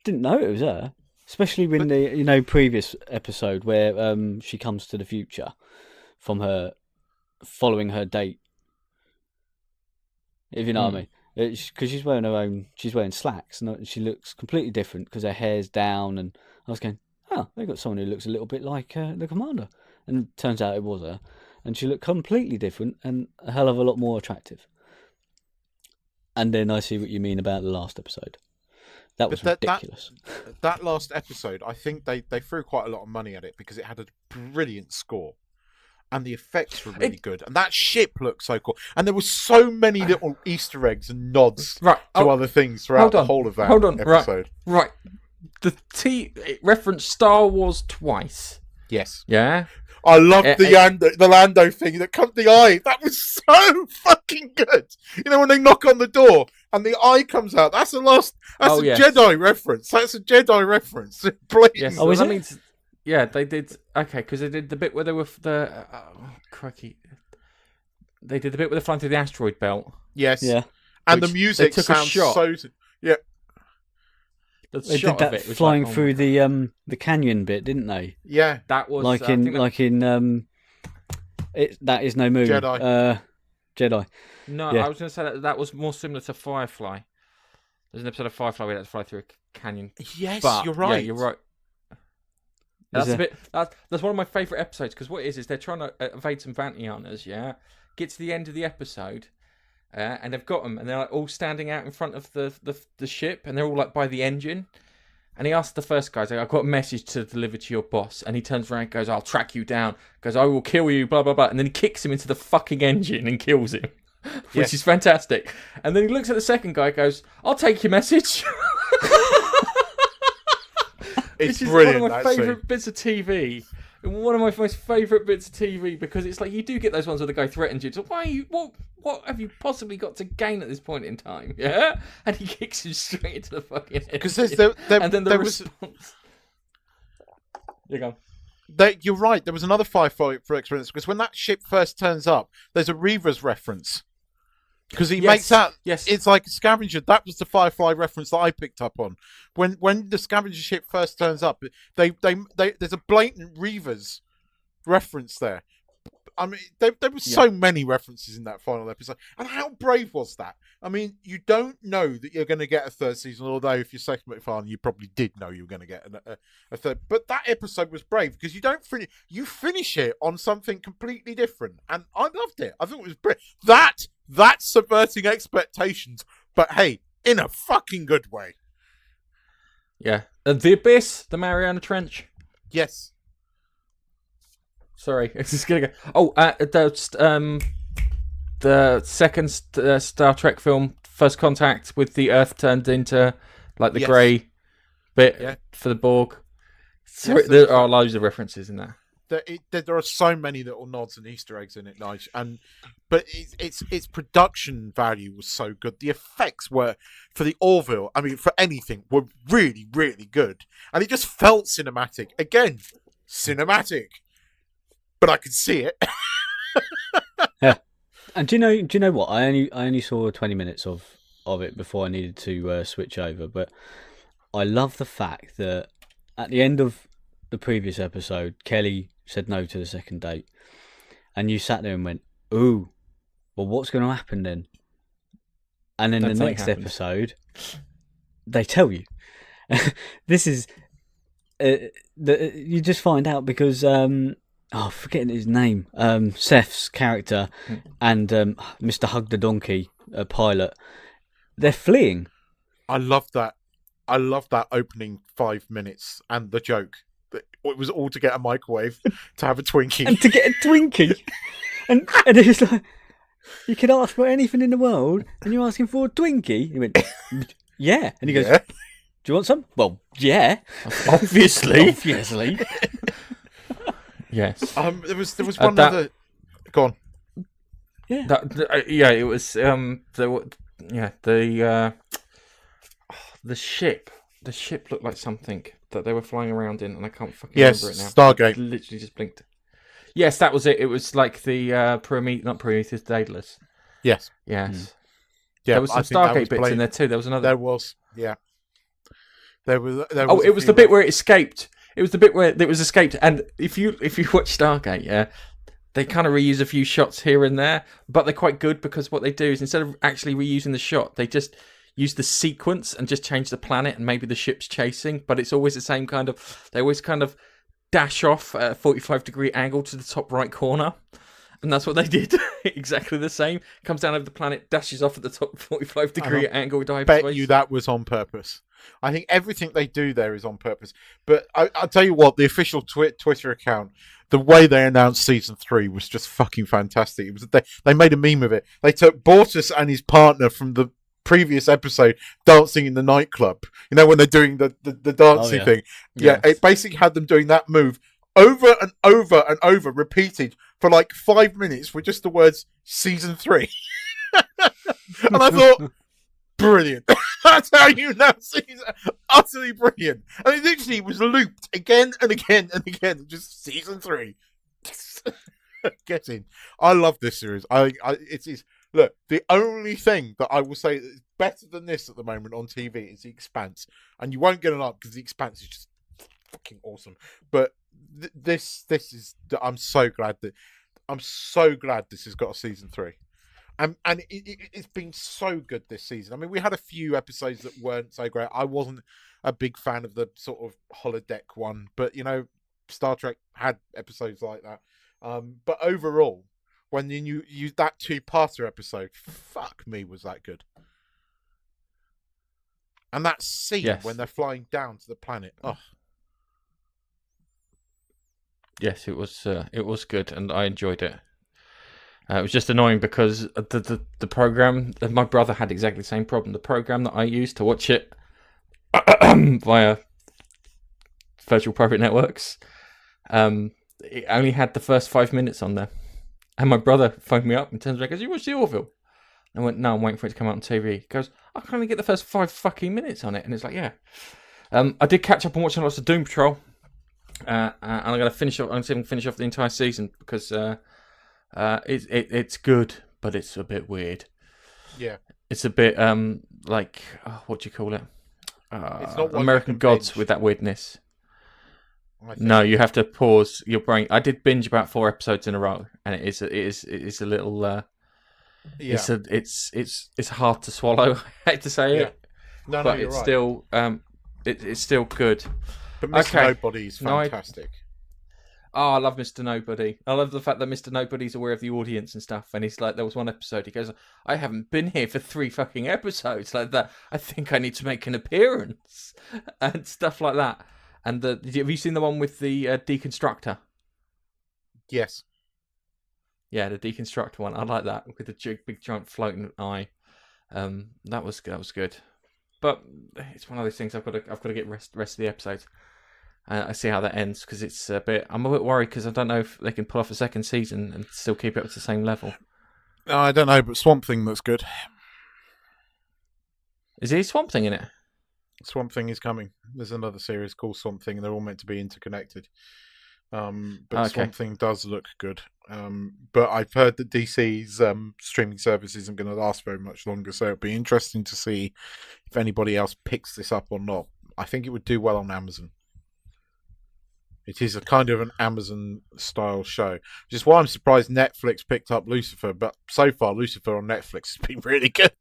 Didn't know it was her, especially when the previous episode where she comes to the future from her following her date. If you know what I mean, because she's wearing slacks, and she looks completely different because her hair's down. And I was going, oh, they got someone who looks a little bit like the commander, and it turns out it was her. And she looked completely different and a hell of a lot more attractive. And then I see what you mean about the last episode. That was ridiculous. That last episode, I think they threw quite a lot of money at it because it had a brilliant score. And the effects were really good. And that ship looked so cool. And there were so many little Easter eggs and nods to other things throughout the whole of that episode. Right. It referenced Star Wars twice. Yes. Yeah? I love the Lando thing that cut the eye. That was so fucking good. You know when they knock on the door and the eye comes out. That's Jedi reference. That's a Jedi reference. Yes. Oh, is it? Yeah, they did. Okay, because they did the bit where they were crikey. They did the bit where they're flying through the asteroid belt. Yes. Yeah. And Which the music they took a sounds shot. so. Yeah. They did that flying through the canyon bit, didn't they? Yeah. That was That is no moon. Jedi. No, Yeah. I was going to say that was more similar to Firefly. There's an episode of Firefly where they had to fly through a canyon. Yes, But, you're right. Yeah, you're right. That's one of my favourite episodes because what it is they're trying to evade some bounty hunters. Yeah, get to the end of the episode, and they've got them, and they're like all standing out in front of the ship, and they're all like by the engine. And he asks the first guy, he's like, "I've got a message to deliver to your boss," and he turns around, and goes, "I'll track you down." Goes, "I will kill you," blah blah blah, and then he kicks him into the fucking engine and kills him, which is fantastic. And then he looks at the second guy, goes, "I'll take your message." It's Which is brilliant. one of my favourite bits of TV one of my most favourite bits of TV, because it's like you do get those ones where the guy threatens you. So why are you? What have you possibly got to gain at this point in time? Yeah, and he kicks you straight into the fucking head. Because and then the response. You go. You're right. There was another Firefly for experience because when that ship first turns up, there's a Reavers reference. Because he makes that, it's like a scavenger. That was the Firefly reference that I picked up on. When the scavenger ship first turns up, there's a blatant Reavers reference there. I mean, there were so many references in that final episode. And how brave was that? I mean, you don't know that you're going to get a third season, although if you're second fan, you probably did know you were going to get a third. But that episode was brave because you finish it on something completely different. And I loved it. I thought it was brave. That's subverting expectations, but hey, in a fucking good way. Yeah. The Abyss, the Mariana Trench. Yes. Sorry, it's just gonna go. Oh, the second Star Trek film, First Contact, with the Earth turned into like the grey bit for the Borg. So there are loads of references in that. There are so many little nods and Easter eggs in it, Nigel. But its production value was so good. The effects were, for the Orville, I mean, for anything, were really, really good. And it just felt cinematic. Again, cinematic. But I could see it. Yeah. And do you know what? I only saw 20 minutes of it before I needed to switch over. But I love the fact that at the end of the previous episode, Kelly said no to the second date, and you sat there and went, "Ooh, well, what's going to happen then?" And then the next episode, they tell you. This is you just find out because forgetting his name, Seth's character and Mr. Hug the Donkey, a pilot, they're fleeing. I love that. I love that opening 5 minutes and the joke. It was all to get a microwave, to have a Twinkie. And to get a Twinkie. and it was like, you can ask for anything in the world, and you're asking for a Twinkie? He went, yeah. And he goes, do you want some? Well, yeah. Obviously. Obviously. Yes. There was one other... Go on. Yeah. It was... The ship. The ship looked like something that they were flying around in, and I can't fucking remember it now. Stargate. I literally just blinked. Yes, that was it. It was like the Prometheus, Daedalus. Yes. Yes. Yeah, there was some Stargate bits in there too. There was another. There was. Yeah. There was it was the bit where it escaped. It was the bit where it was escaped. And if you watch Stargate, yeah, they kind of reuse a few shots here and there, but they're quite good because what they do is instead of actually reusing the shot, they just use the sequence and just change the planet and maybe the ship's chasing, but it's always the same kind of... They always kind of dash off at a 45-degree angle to the top right corner. And that's what they did. Exactly the same. Comes down over the planet, dashes off at the top 45-degree angle to hyperspace. I bet you that was on purpose. I think everything they do there is on purpose. But I'll tell you what, the official Twitter account, the way they announced season 3 was just fucking fantastic. It was they made a meme of it. They took Bortus and his partner from the previous episode dancing in the nightclub, you know, when they're doing the dancing thing. Yeah, it basically had them doing that move over and over and over, repeated for like 5 minutes with just the words season 3. And I thought, brilliant. That's how you know season. Utterly brilliant. And it literally was looped again and again and again, just season 3. Get in. I love this series. It is. Look, the only thing that I will say that is better than this at the moment on TV is The Expanse. And you won't get it up because The Expanse is just fucking awesome. But this is... I'm so glad this has got a season 3. And it's been so good this season. I mean, we had a few episodes that weren't so great. I wasn't a big fan of the sort of holodeck one. But, you know, Star Trek had episodes like that. But overall... When you use that 2-parter episode, fuck me, was that good. And that scene when they're flying down to the planet. Oh. Yes, it was good, and I enjoyed it. It was just annoying because the program, my brother had exactly the same problem. The program that I used to watch it via virtual private networks, it only had the first 5 minutes on there. And my brother phoned me up and turns around and goes, "You watched the Orville?" I went, "No, I'm waiting for it to come out on TV." He goes, "I can only get the first 5 fucking minutes on it." And it's like, yeah. I did catch up on watching lots of Doom Patrol. And I'm going to finish off. I'm going to finish off the entire season because it's good, but it's a bit weird. Yeah. It's a bit like what do you call it? It's not one American you can Gods binge. with that weirdness. I think. No, you have to pause your brain. I did binge about 4 episodes in a row, and it is a little. Yeah. It's hard to swallow. I hate to say Yeah. it, No, but you're it's right. still it's still good. But Mr. Okay. Nobody's fantastic. Oh, I love Mr. Nobody. I love the fact that Mr. Nobody's aware of the audience and stuff. And he's like, there was one episode, he goes, "I haven't been here for 3 fucking episodes like that. I think I need to make an appearance." And stuff like that. And have you seen the one with the deconstructor? Yes. Yeah, the deconstructor one. I like that with the big giant floating eye. That was good. But it's one of those things I've got to get rest of the episodes. I see how that ends because it's I'm a bit worried because I don't know if they can pull off a second season and still keep it up to the same level. No, I don't know, but Swamp Thing looks good. Is he Swamp Thing in it? Swamp Thing is coming. There's another series called Swamp Thing, and they're all meant to be interconnected. But Okay. Swamp Thing does look good. But I've heard that DC's streaming service isn't going to last very much longer, so it'll be interesting to see if anybody else picks this up or not. I think it would do well on Amazon. It is a kind of an Amazon-style show, which is why I'm surprised Netflix picked up Lucifer. But so far, Lucifer on Netflix has been really good.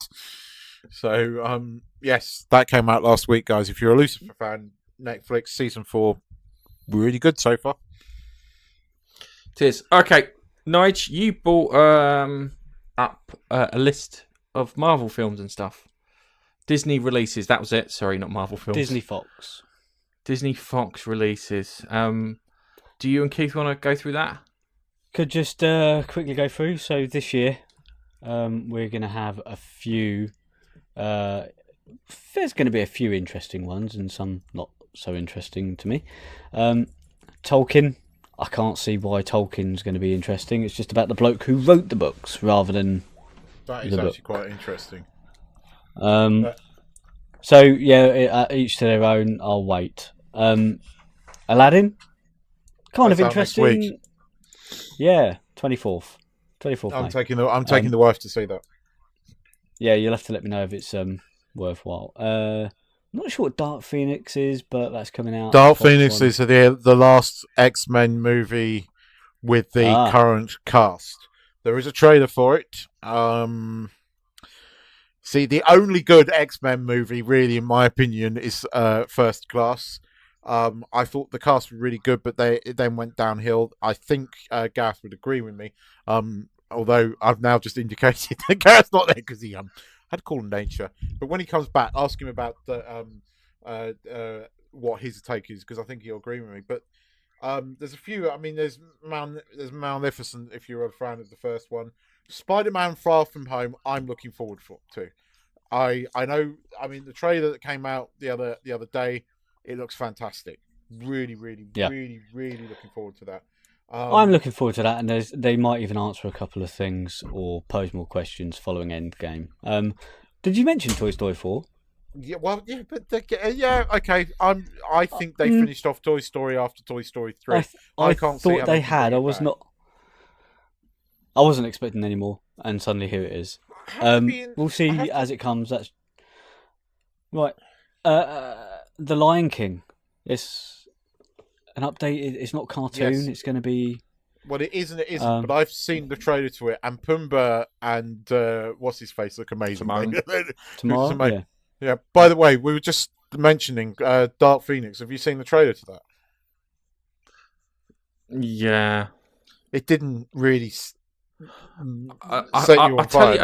So, yes, that came out last week, guys. If you're a Lucifer fan, Netflix season 4, really good so far. Cheers. Okay, Nige, you brought up a list of Marvel films and stuff. Disney releases. That was it. Sorry, not Marvel films. Disney Fox releases. Do you and Keith want to go through that? Could just quickly go through. So this year, we're going to have a few. There's going to be a few interesting ones and some not so interesting to me. Tolkien. I can't see why Tolkien's going to be interesting. It's just about the bloke who wrote the books rather than That is the actually book. quite interesting. So yeah, each to their own. I'll wait. Aladdin, kind That's of out next interesting. week. Yeah, 24th I'm May. taking the wife to see that. Yeah, you'll have to let me know if it's worthwhile. Not sure what Dark Phoenix is, but that's coming out. Dark Fox Phoenix one. is the last X-Men movie with the current cast. There is a trailer for it. See, the only good X-Men movie, really, in my opinion, is First Class. I thought the cast were really good, but it then went downhill. I think Gareth would agree with me. Although I've now just indicated that Gareth's not there because he had call nature. But when he comes back, ask him about what his take is, because I think he'll agree with me. But there's a few. I mean, there's Maleficent, if you're a fan of the first one. Spider-Man: Far From Home, I'm looking forward to. I know. I mean, the trailer that came out the other day, it looks fantastic. Really, really, really, really looking forward to that. I'm looking forward to that, and they might even answer a couple of things or pose more questions following Endgame. Did you mention Toy Story 4? Yeah, well, yeah, but okay. I think they finished off Toy Story after Toy Story 3. I can't see thought how they can had. bring I it was back. not. I wasn't expecting any more, and suddenly here it is. We'll see as it comes. That's right. The Lion King. It's an update. It's not cartoon. Yes. It's going to be. Well, it isn't. It isn't. But I've seen the trailer to it, and Pumbaa and what's his face look amazing. Tomorrow. Yeah. Yeah. By the way, we were just mentioning Dark Phoenix. Have you seen the trailer to that? Yeah. It didn't really set you on fire.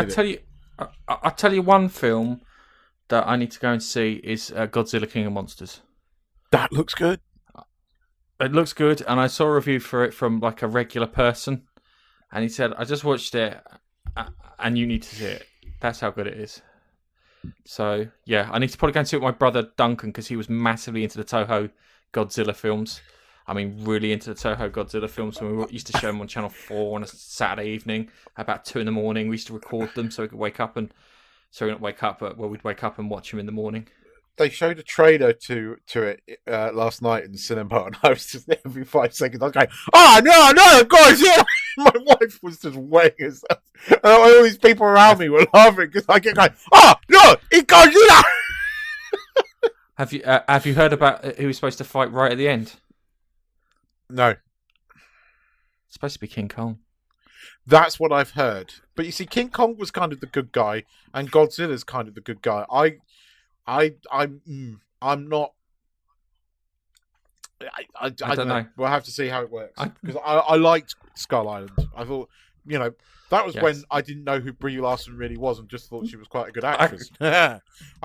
I tell you one film that I need to go and see is Godzilla King of Monsters. That looks good. It looks good, and I saw a review for it from like a regular person, and he said, "I just watched it, and you need to see it. That's how good it is." So yeah, I need to probably go and see it with my brother Duncan because he was massively into the Toho Godzilla films. I mean, really into the Toho Godzilla films. When we used to show them on Channel 4 on a Saturday evening, about 2 in the morning. We used to record them so we could wake up and... So not wake up, but we'd wake up and watch them in the morning. They showed a trailer to it last night in the cinema, and I was just every 5 seconds I was going, "Oh no, guys, yeah!" My wife was just wetting herself, and all these people around me were laughing because I kept going, "Oh no, it goes in!" Have you heard about who was supposed to fight right at the end? No, It's supposed to be King Kong. that's what I've heard. But you see, King Kong was kind of the good guy, and Godzilla's kind of the good guy. I'm not. I don't know. We'll have to see how it works because I liked Skull Island. I thought, that was when I didn't know who Brie Larson really was and just thought she was quite a good actress. I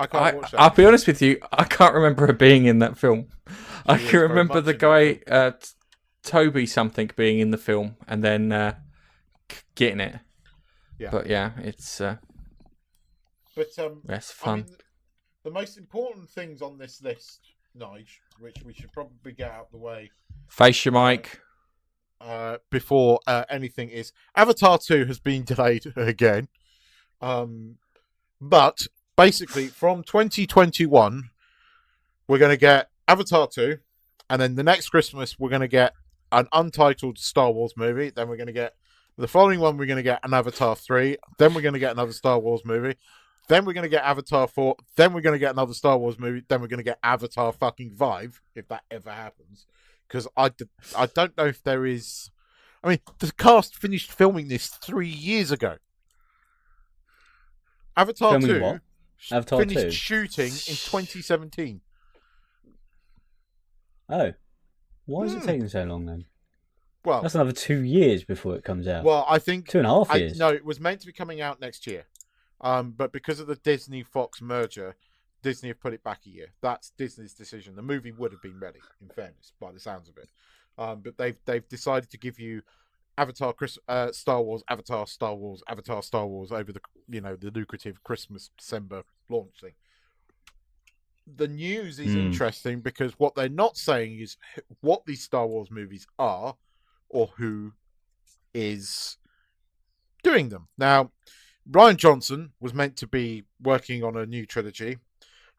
can't watch that. I'll be honest with you, I can't remember her being in that film. I can remember the guy Toby something being in the film and then getting it. Yeah. But yeah, it's that's fun. I mean, the most important things on this list, Nige, which we should probably get out of the way. Face your mic. Before anything is Avatar 2 has been delayed again. But basically from 2021 we're going to get Avatar 2, and then the next Christmas we're going to get an untitled Star Wars movie. Then we're going to get the following one, we're going to get an Avatar 3. Then we're going to get another Star Wars movie. Then we're going to get Avatar 4. Then we're going to get another Star Wars movie. Then we're going to get Avatar fucking 5, if that ever happens. Because I don't know if there is... I mean, the cast finished filming this 3 years ago. Avatar Filming 2 what? Avatar finished 2? shooting in 2017. Oh. Why is it taking so long then? Well, That's another 2 years before it comes out. well, I think... 2.5 years. No, it was meant to be coming out next year. But because of the Disney-Fox merger, Disney have put it back a year. That's Disney's decision. The movie would have been ready, in fairness, by the sounds of it. But they've decided to give you Avatar, Star Wars, Avatar, Star Wars, Avatar, Star Wars over the the lucrative Christmas December launch thing. The news is interesting because what they're not saying is what these Star Wars movies are or who is doing them. Now, Rian Johnson was meant to be working on a new trilogy,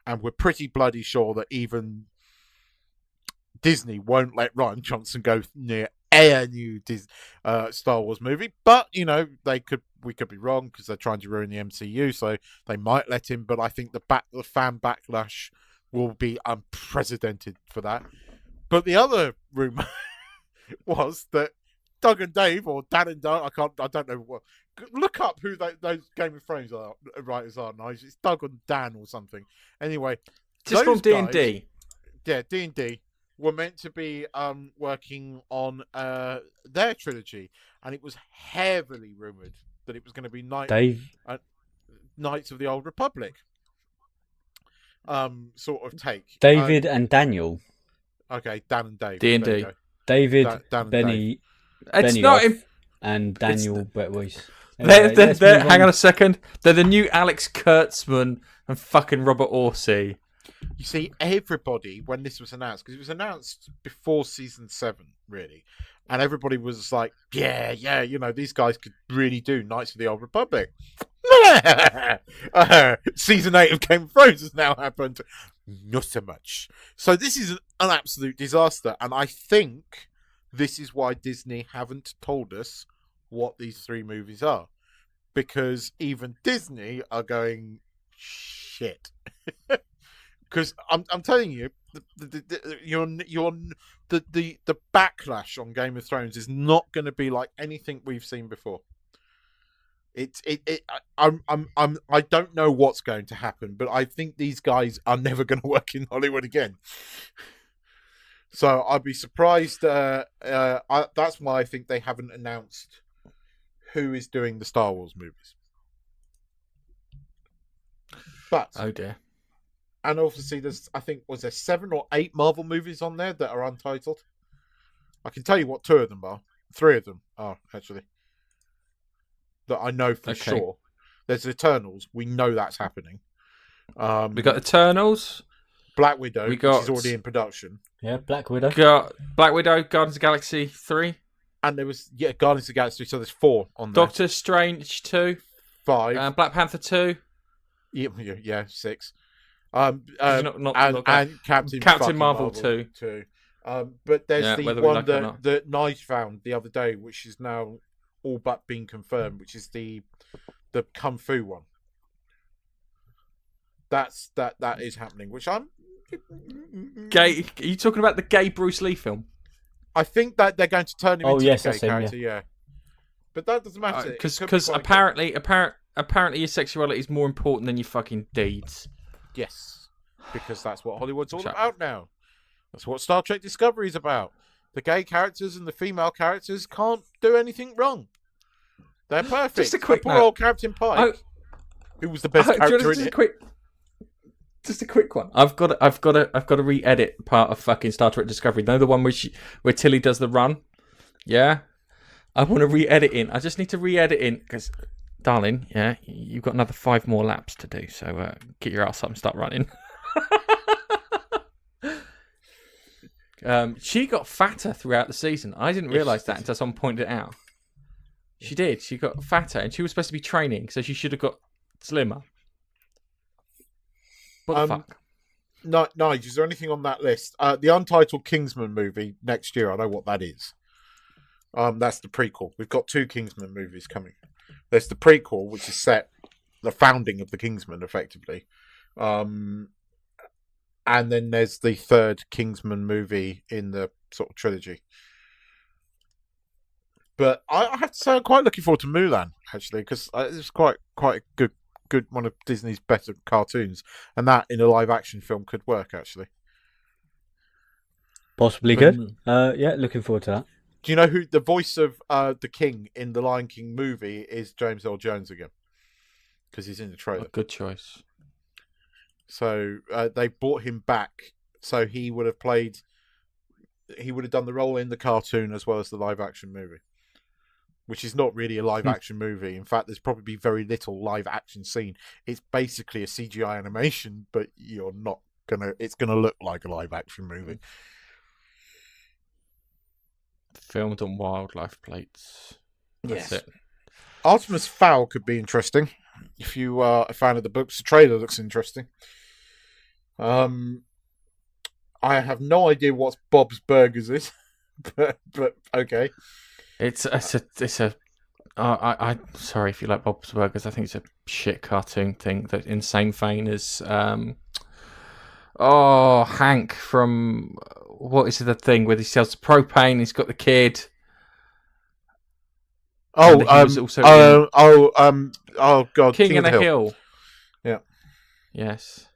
and we're pretty bloody sure that even Disney won't let Rian Johnson go near a new Star Wars movie. But we could be wrong because they're trying to ruin the MCU, so they might let him. But I think the fan backlash will be unprecedented for that. But the other rumor was that Doug and Dave, or Dan and Doug, I don't know what. Look up who those Game of Thrones writers are. Nice, it's Doug and Dan or something. Anyway, Just from D&D. Yeah, D&D were meant to be working on their trilogy, and it was heavily rumored that it was going to be Knights of the Old Republic sort of take. David and Daniel. Okay, Dan and Dave. D&D. David, Dan and Benny, It's not... and Daniel Betwies. They're, hang on a second. They're the new Alex Kurtzman and fucking Robert Orsi. You see, everybody, when this was announced, because it was announced before season 7, really, and everybody was like, yeah, these guys could really do Knights of the Old Republic. Season 8 of Game of Thrones has now happened. Not so much. So this is an absolute disaster, and I think this is why Disney haven't told us what these 3 movies are, because even Disney are going shit. Because I'm telling you, the backlash on Game of Thrones is not going to be like anything we've seen before. I don't know what's going to happen, but I think these guys are never going to work in Hollywood again. So I'd be surprised. That's why I think they haven't announced who is doing the Star Wars movies. But oh dear. And obviously, was there 7 or 8 Marvel movies on there that are untitled? I can tell you what 2 of them are. 3 of them are, actually. That I know for sure. There's Eternals. We know that's happening. We got Eternals. Black Widow, We got- which is already in production. Yeah, Black Widow. Got Black Widow, Guardians of the Galaxy 3, And there was, Guardians of the Galaxy, so there's 4 on there. Doctor Strange 2, 5. Black Panther 2, Yeah, 6. not And Captain fucking Marvel 2. But there's Yeah, the whether we one like it or not. that Nige found the other day, which is now all but been confirmed, which is the Kung Fu one. That is happening, which I'm Gay. Are you talking about the gay Bruce Lee film? I think that they're going to turn him Oh, into yes, a that's gay him, character, yeah. But that doesn't matter. It could be Because quite apparently your sexuality is more important than your fucking deeds. good. Yes, because that's what Hollywood's all Shut about now. That's what Star Trek Discovery is about. The gay characters and the female characters can't do anything wrong. They're perfect. Just a quick Poor note. old Captain Pike, who was the best character in it. Just a quick one. I've got to re-edit part of fucking Star Trek Discovery. You know the one where Tilly does the run? Yeah? I want to re-edit in. I just need to re-edit in because, darling, yeah, you've got another 5 more laps to do. So get your ass up and start running. She got fatter throughout the season. I didn't realise that until someone pointed it out. She did. She got fatter, and she was supposed to be training, so she should have got slimmer. What the fuck? Nige, is there anything on that list? The untitled Kingsman movie next year. I know what that is. That's the prequel. We've got 2 Kingsman movies coming. There's the prequel, which is set the founding of the Kingsman, effectively. And then there's the 3rd Kingsman movie in the sort of trilogy. But I have to say, I'm quite looking forward to Mulan, actually, because it's quite a good one of Disney's better cartoons, and that in a live action film could work, actually. Possibly good. Yeah, looking forward to that. Do you know who the voice of the king in the Lion King movie is? James Earl Jones again, because he's in the trailer. Good choice. So they brought him back, so he would have done the role in the cartoon as well as the live action movie, which is not really a live action movie. In fact, there's probably very little live action scene. It's basically a CGI animation, but it's gonna look like a live action movie. Filmed on wildlife plates. That's it. Artemis Fowl could be interesting if you are a fan of the books. The trailer looks interesting. I have no idea what Bob's Burgers is, but okay. It's a. I'm sorry if you like Bob's Burgers. I think it's a shit cartoon thing that in the same vein as Hank from what is the thing where he sells the propane? He's got the kid. Oh, And he was also oh God, King of the Hill. Hill. Yeah. Yes.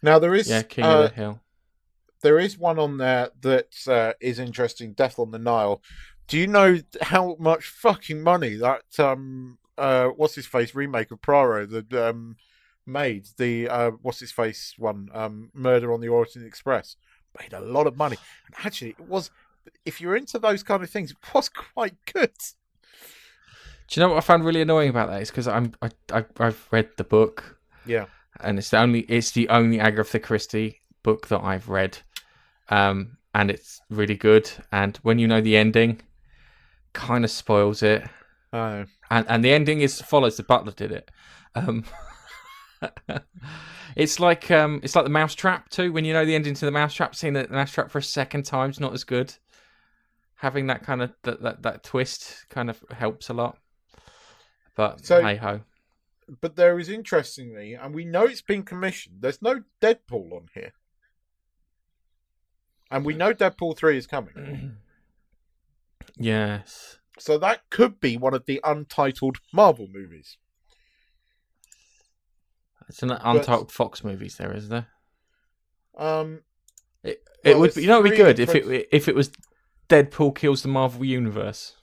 Now there is King of the Hill. There is one on there that is interesting. Death on the Nile. Do you know how much fucking money that what's his face remake of Poirot that made the what's his face one Murder on the Orient Express made a lot of money. And actually, it was, if you're into those kind of things, it was quite good. Do you know what I found really annoying about that? Is because I've read the book. Yeah. And it's the only Agatha Christie book that I've read, and it's really good. And when you know the ending, kind of spoils it. Oh. And the ending follows the butler did it. It's like the Mousetrap too. When you know the ending to the Mousetrap, seeing the Mousetrap for a second time is not as good. Having that kind of that twist kind of helps a lot. But hey ho. But there is, interestingly, and we know it's been commissioned, there's no Deadpool on here. And we know Deadpool 3 is coming. Yes. So that could be one of the untitled Marvel movies. It's an untitled Fox movies there, is there? It well, would be, you know, it'd be good in if it was Deadpool kills the Marvel Universe.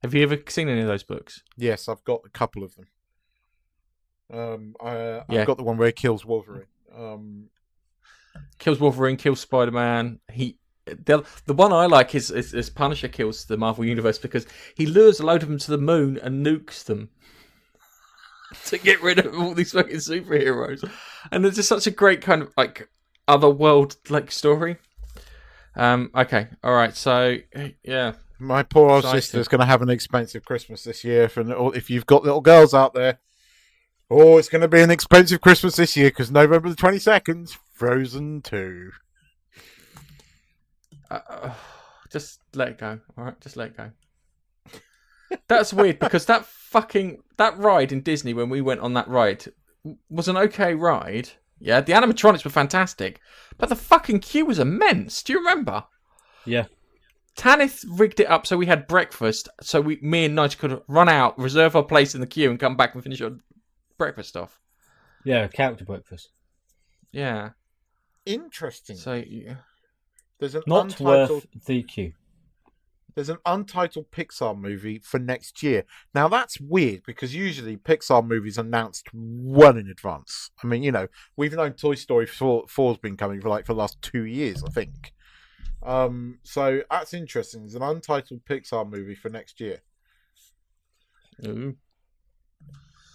Have you ever seen any of those books? Yes, I've got a couple of them. I've got the one where he kills Wolverine. Kills Wolverine, kills Spider-Man. The one I like is Punisher kills the Marvel Universe because he lures a load of them to the moon and nukes them. to get rid of all these fucking superheroes. And it's just such a great kind of like otherworld like story. Okay, all right. So yeah, My poor old Exciting. sister's going to have an expensive Christmas this year. If you've got little girls out there, it's going to be an expensive Christmas this year because November the 22nd, Frozen 2. Just let it go. All right, just let it go. That's weird because that ride in Disney when we went on that ride was an okay ride. Yeah, the animatronics were fantastic, but the fucking queue was immense. Do you remember? Yeah. Tanith rigged it up so we had breakfast, so me and Nigel could run out, reserve our place in the queue, and come back and finish our breakfast off. Yeah, character breakfast. Yeah. Interesting. So yeah. There's an Not untitled. worth the queue. There's an untitled Pixar movie for next year. Now that's weird because usually Pixar movies are announced well in advance. I mean, we've known Toy Story 4's been coming for the last 2 years, I think. So that's interesting. There's an untitled Pixar movie for next year. Ooh.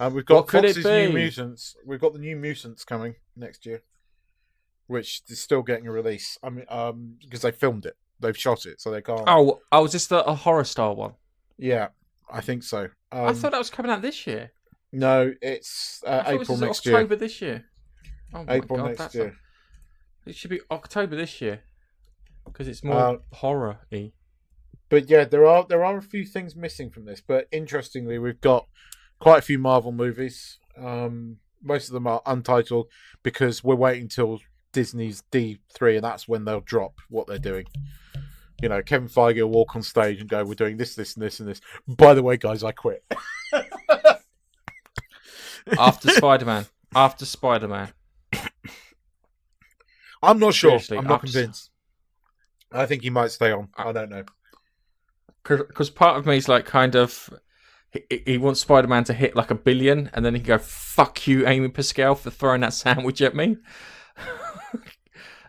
And we've got What could it Fox's be? New Mutants. We've got the New Mutants coming next year, which is still getting a release. I mean, because they filmed it, they've shot it, so they can't. Oh, was this a horror style one? Yeah, I think so. I thought that was coming out this year. No, it's I thought April this was next October year. this year. Oh my April God, next year. It should be October this year because it's more horror-y. But yeah, there are a few things missing from this. But interestingly, we've got quite a few Marvel movies. Most of them are untitled because we're waiting till Disney's D3, and that's when they'll drop what they're doing. Kevin Feige will walk on stage and go, "We're doing this, this, and this, and this." By the way, guys, I quit. After Spider-Man. I'm not sure. Seriously, I'm not convinced. I think he might stay on. I don't know. Because part of me is like kind of... He wants Spider-Man to hit like 1 billion, and then he can go, "Fuck you, Amy Pascal, for throwing that sandwich at me."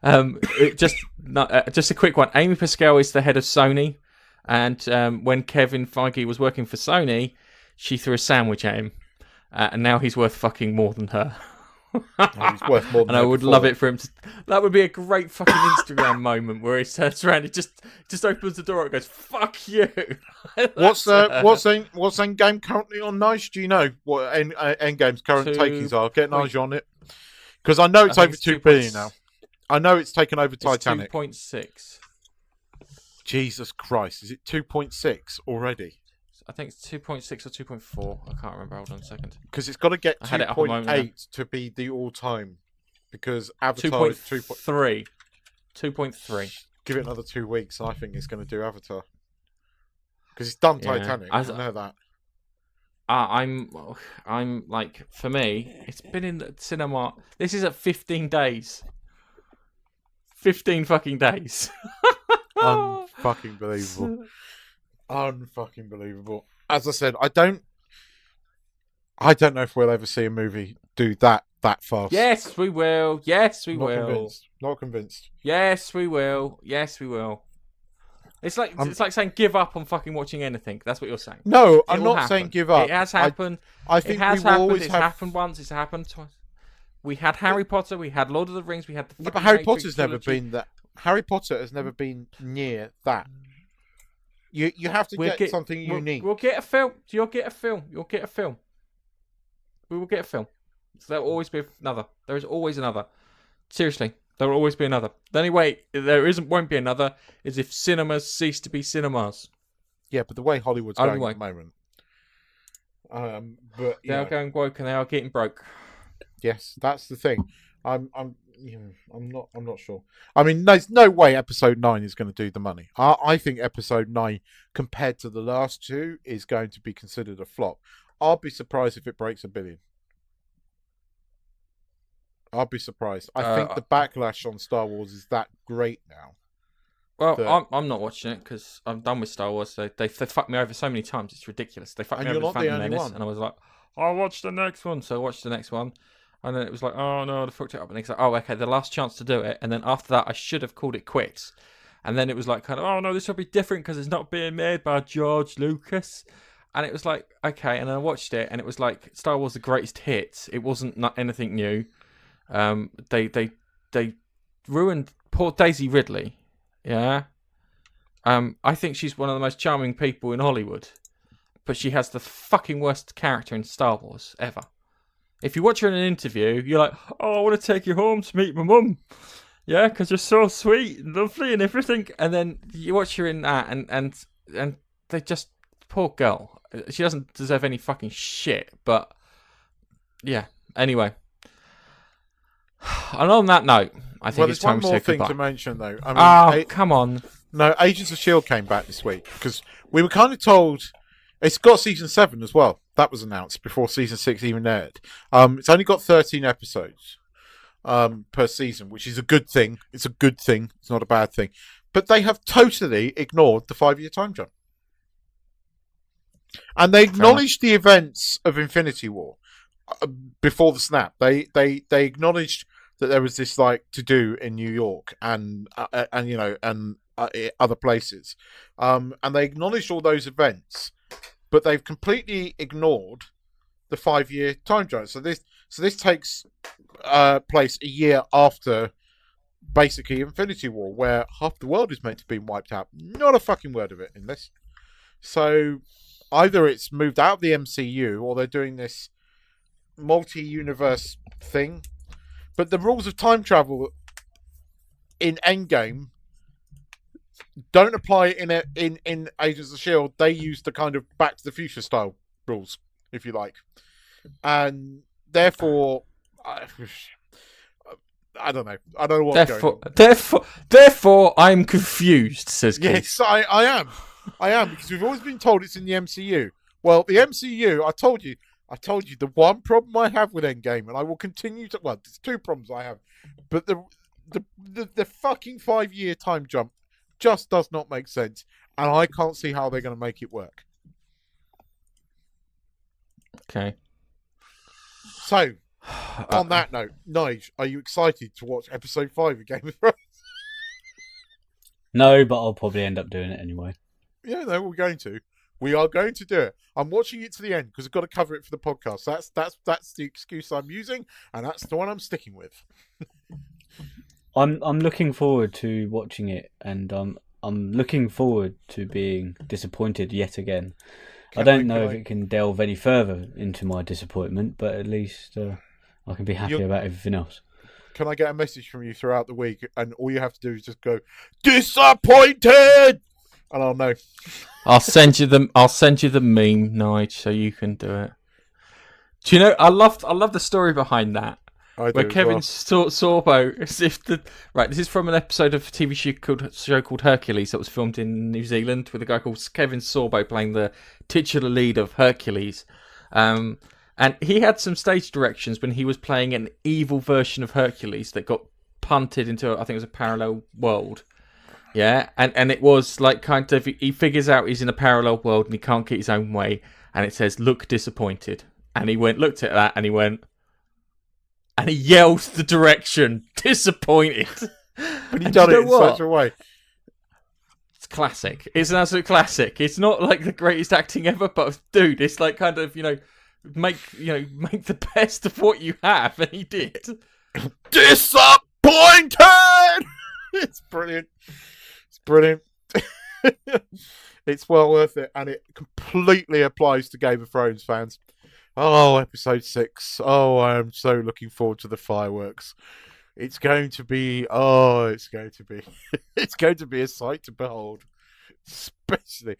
Just a quick one. Amy Pascal is the head of Sony, and when Kevin Feige was working for Sony, she threw a sandwich at him, and now he's worth fucking more than her. He's worth more than And I her would before. love it for him to... That would be a great fucking Instagram moment where he turns around, he just opens the door and goes, "Fuck you." What's Endgame currently on, Nige? Do you know what Endgame's current takings are? Get Nige on it, because I know it's I think over it's 2 billion now. I know it's taken over It's Titanic. 2.6. Jesus Christ, is it 2.6 already? I think it's 2.6 or 2.4. I can't remember. Hold on a second. Because it's got to get I had it up a moment 2.8 to be the all-time. Because Avatar is 2.3. 2.3. Give it another 2 weeks, and I think it's going to do Avatar. Because it's done Yeah. Titanic. I- I know that. I'm like, for me, it's been in the cinema. This is at 15 days. 15 fucking days. Unfucking believable. Unfucking believable. As I said, I don't know if we'll ever see a movie do that fast. Yes, we will. Yes, we Not will. convinced. Not convinced. Yes, we will. Yes, we will. It's like saying give up on fucking watching anything. That's what you're saying. No, It I'm will not saying happen. give up. It has happened. I think It has we will happened. always It's have. happened once. It's happened twice. We had Harry Potter. We had Lord of the Rings. We had the. Yeah, but fucking Harry Matrix Potter's never trilogy. been that. Harry Potter has never been near that. You have to get something unique. We'll get a film. You'll get a film. You'll get a film. We will get a film. So there will always be another. There is always another. Seriously, there will always be another. The only way there won't be another is if cinemas cease to be cinemas. Yeah, but the way Hollywood's Only going way. at the moment. But They are going woke and they are getting broke. yes, that's the thing. I'm not sure. I mean, there's no way Episode 9 is going to do the money. I think Episode 9, compared to the last two, is going to be considered a flop. I'll be surprised if it breaks 1 billion. I'll be surprised. I think the backlash on Star Wars is that great now. Well, I'm not watching it because I'm done with Star Wars. They fucked me over so many times. It's ridiculous. They fucked And me over you're with not the Phantom only Menace, one. and I was like, I'll watch the next one. So I watched the next one, and then it was like, oh no, they fucked it up. And it's like, oh okay, the last chance to do it. And then after that, I should have called it quits. And then it was like, kind of, oh no, this will be different because it's not being made by George Lucas. And it was like, okay. And then I watched it, and it was like Star Wars: The Greatest Hits. It wasn't anything new. They ruined poor Daisy Ridley. Yeah. I think she's one of the most charming people in Hollywood, but she has the fucking worst character in Star Wars ever. If you watch her in an interview, you're like, oh, I want to take you home to meet my mum. Yeah, because you're so sweet and lovely and everything. And then you watch her in that, and they just, poor girl. She doesn't deserve any fucking shit. But yeah. Anyway, and on that note, I think it's time to say there's one more thing goodbye. to mention, though. I mean, Come on. No, Agents of S.H.I.E.L.D. came back this week because we were kind of told it's got season 7 as well. That was announced before season 6 even aired. It's only got 13 episodes per season, which is a good thing. It's a good thing. It's not a bad thing. But they have totally ignored the 5-year time jump. And they acknowledged the events of Infinity War before the snap. They acknowledged that there was this like to do in New York and other places, and they acknowledged all those events, but they've completely ignored the 5-year time jump. So this takes place a year after basically Infinity War, where half the world is meant to be wiped out. Not a fucking word of it in this. So either it's moved out of the MCU or they're doing this multi-universe thing. But the rules of time travel in Endgame don't apply in Agents of S.H.I.E.L.D. They use the kind of Back to the Future style rules, if you like. And therefore, I don't know. I don't know what's going on. Therefore, I'm confused, says Keith. Yes, I am. I am, because we've always been told it's in the MCU. Well, the MCU, I told you the one problem I have with Endgame, and I will continue to. Well, there's 2 problems I have, but the fucking 5-year time jump just does not make sense, and I can't see how they're going to make it work. Okay. So, on that note, Nige, are you excited to watch episode 5 of Game of Thrones? No, but I'll probably end up doing it anyway. Yeah, no, we're going to. We are going to do it. I'm watching it to the end because I've got to cover it for the podcast. That's the excuse I'm using, and that's the one I'm sticking with. I'm looking forward to watching it, and I'm looking forward to being disappointed yet again. I don't know if it can delve any further into my disappointment, but at least I can be happy about everything else. Can I get a message from you throughout the week, and all you have to do is just go disappointed, and I'll know. I'll send you the meme, Nige, so you can do it. Do you know? I love the story behind that. Where Kevin Sorbo, as if this is from an episode of a TV show called Hercules that was filmed in New Zealand with a guy called Kevin Sorbo playing the titular lead of Hercules. And he had some stage directions when he was playing an evil version of Hercules that got punted into, I think it was a parallel world. Yeah, and it was like kind of, he figures out he's in a parallel world and he can't get his own way. And it says, look disappointed. And he looked at that and he went, and he yelled the direction, disappointed. But he done it in such a way. It's classic. It's an absolute classic. It's not like the greatest acting ever, but dude, it's like kind of, make the best of what you have, and he did. Disappointed! It's brilliant. It's brilliant. It's well worth it, and it completely applies to Game of Thrones fans. Oh, episode 6. Oh, I am so looking forward to the fireworks. It's going to be it's going to be a sight to behold. Especially,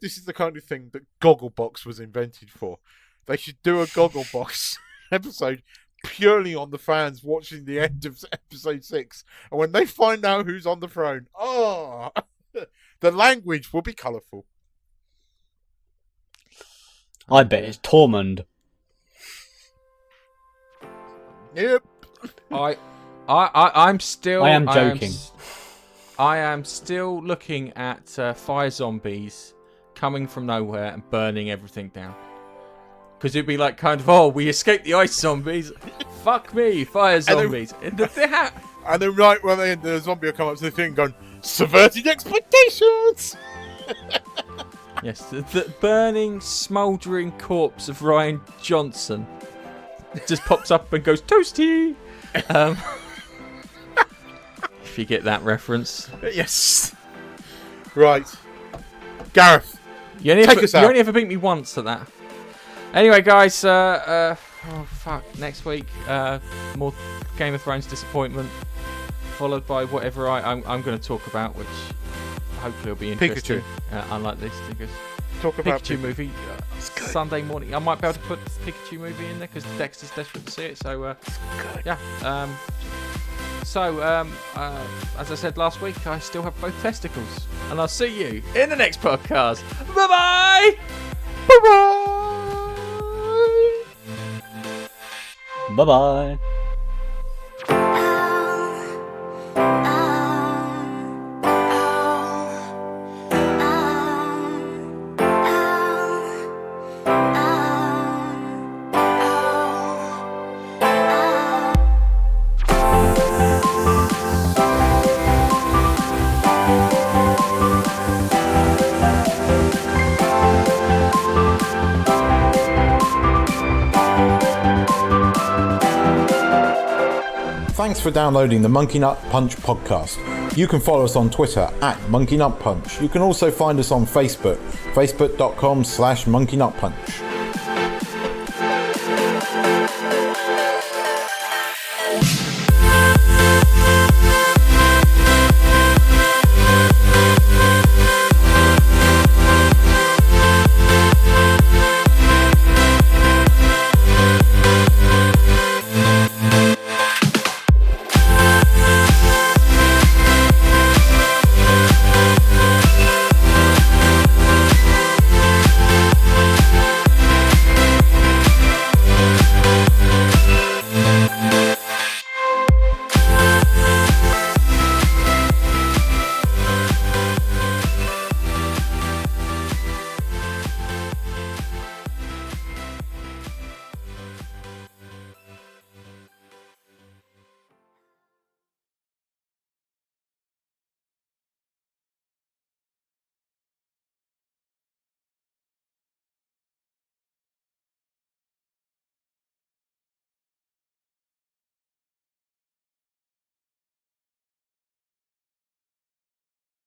this is the kind of thing that Gogglebox was invented for. They should do a Gogglebox episode purely on the fans watching the end of episode 6. And when they find out who's on the throne, the language will be colourful. I bet it's Tormund. Yep. I'm still. I am joking. I am still looking at fire zombies coming from nowhere and burning everything down. Because it'd be like kind of, we escaped the ice zombies. Fuck me, fire zombies. And then right when the zombie will come up to the thing going, subverting expectations. Yes, the burning, smouldering corpse of Ryan Johnson just pops up and goes, toasty! If you get that reference. Yes. Right. Gareth, You only, take us out. you only ever beat me once at that. Anyway, guys, oh fuck, next week, more Game of Thrones disappointment, followed by whatever I'm going to talk about, which hopefully will be interesting. Unlike these stickers. Talk about Pikachu movie, Sunday morning. I might be able to put Pikachu movie in there because Dexter's desperate to see it. So, yeah. As I said last week, I still have both testicles. And I'll see you in the next podcast. Bye-bye! Bye-bye! Bye-bye. Thanks for downloading the Monkey Nut Punch podcast. You can follow us on Twitter @Monkey Nut Punch. You can also find us on Facebook, facebook.com/Monkey Nut Punch.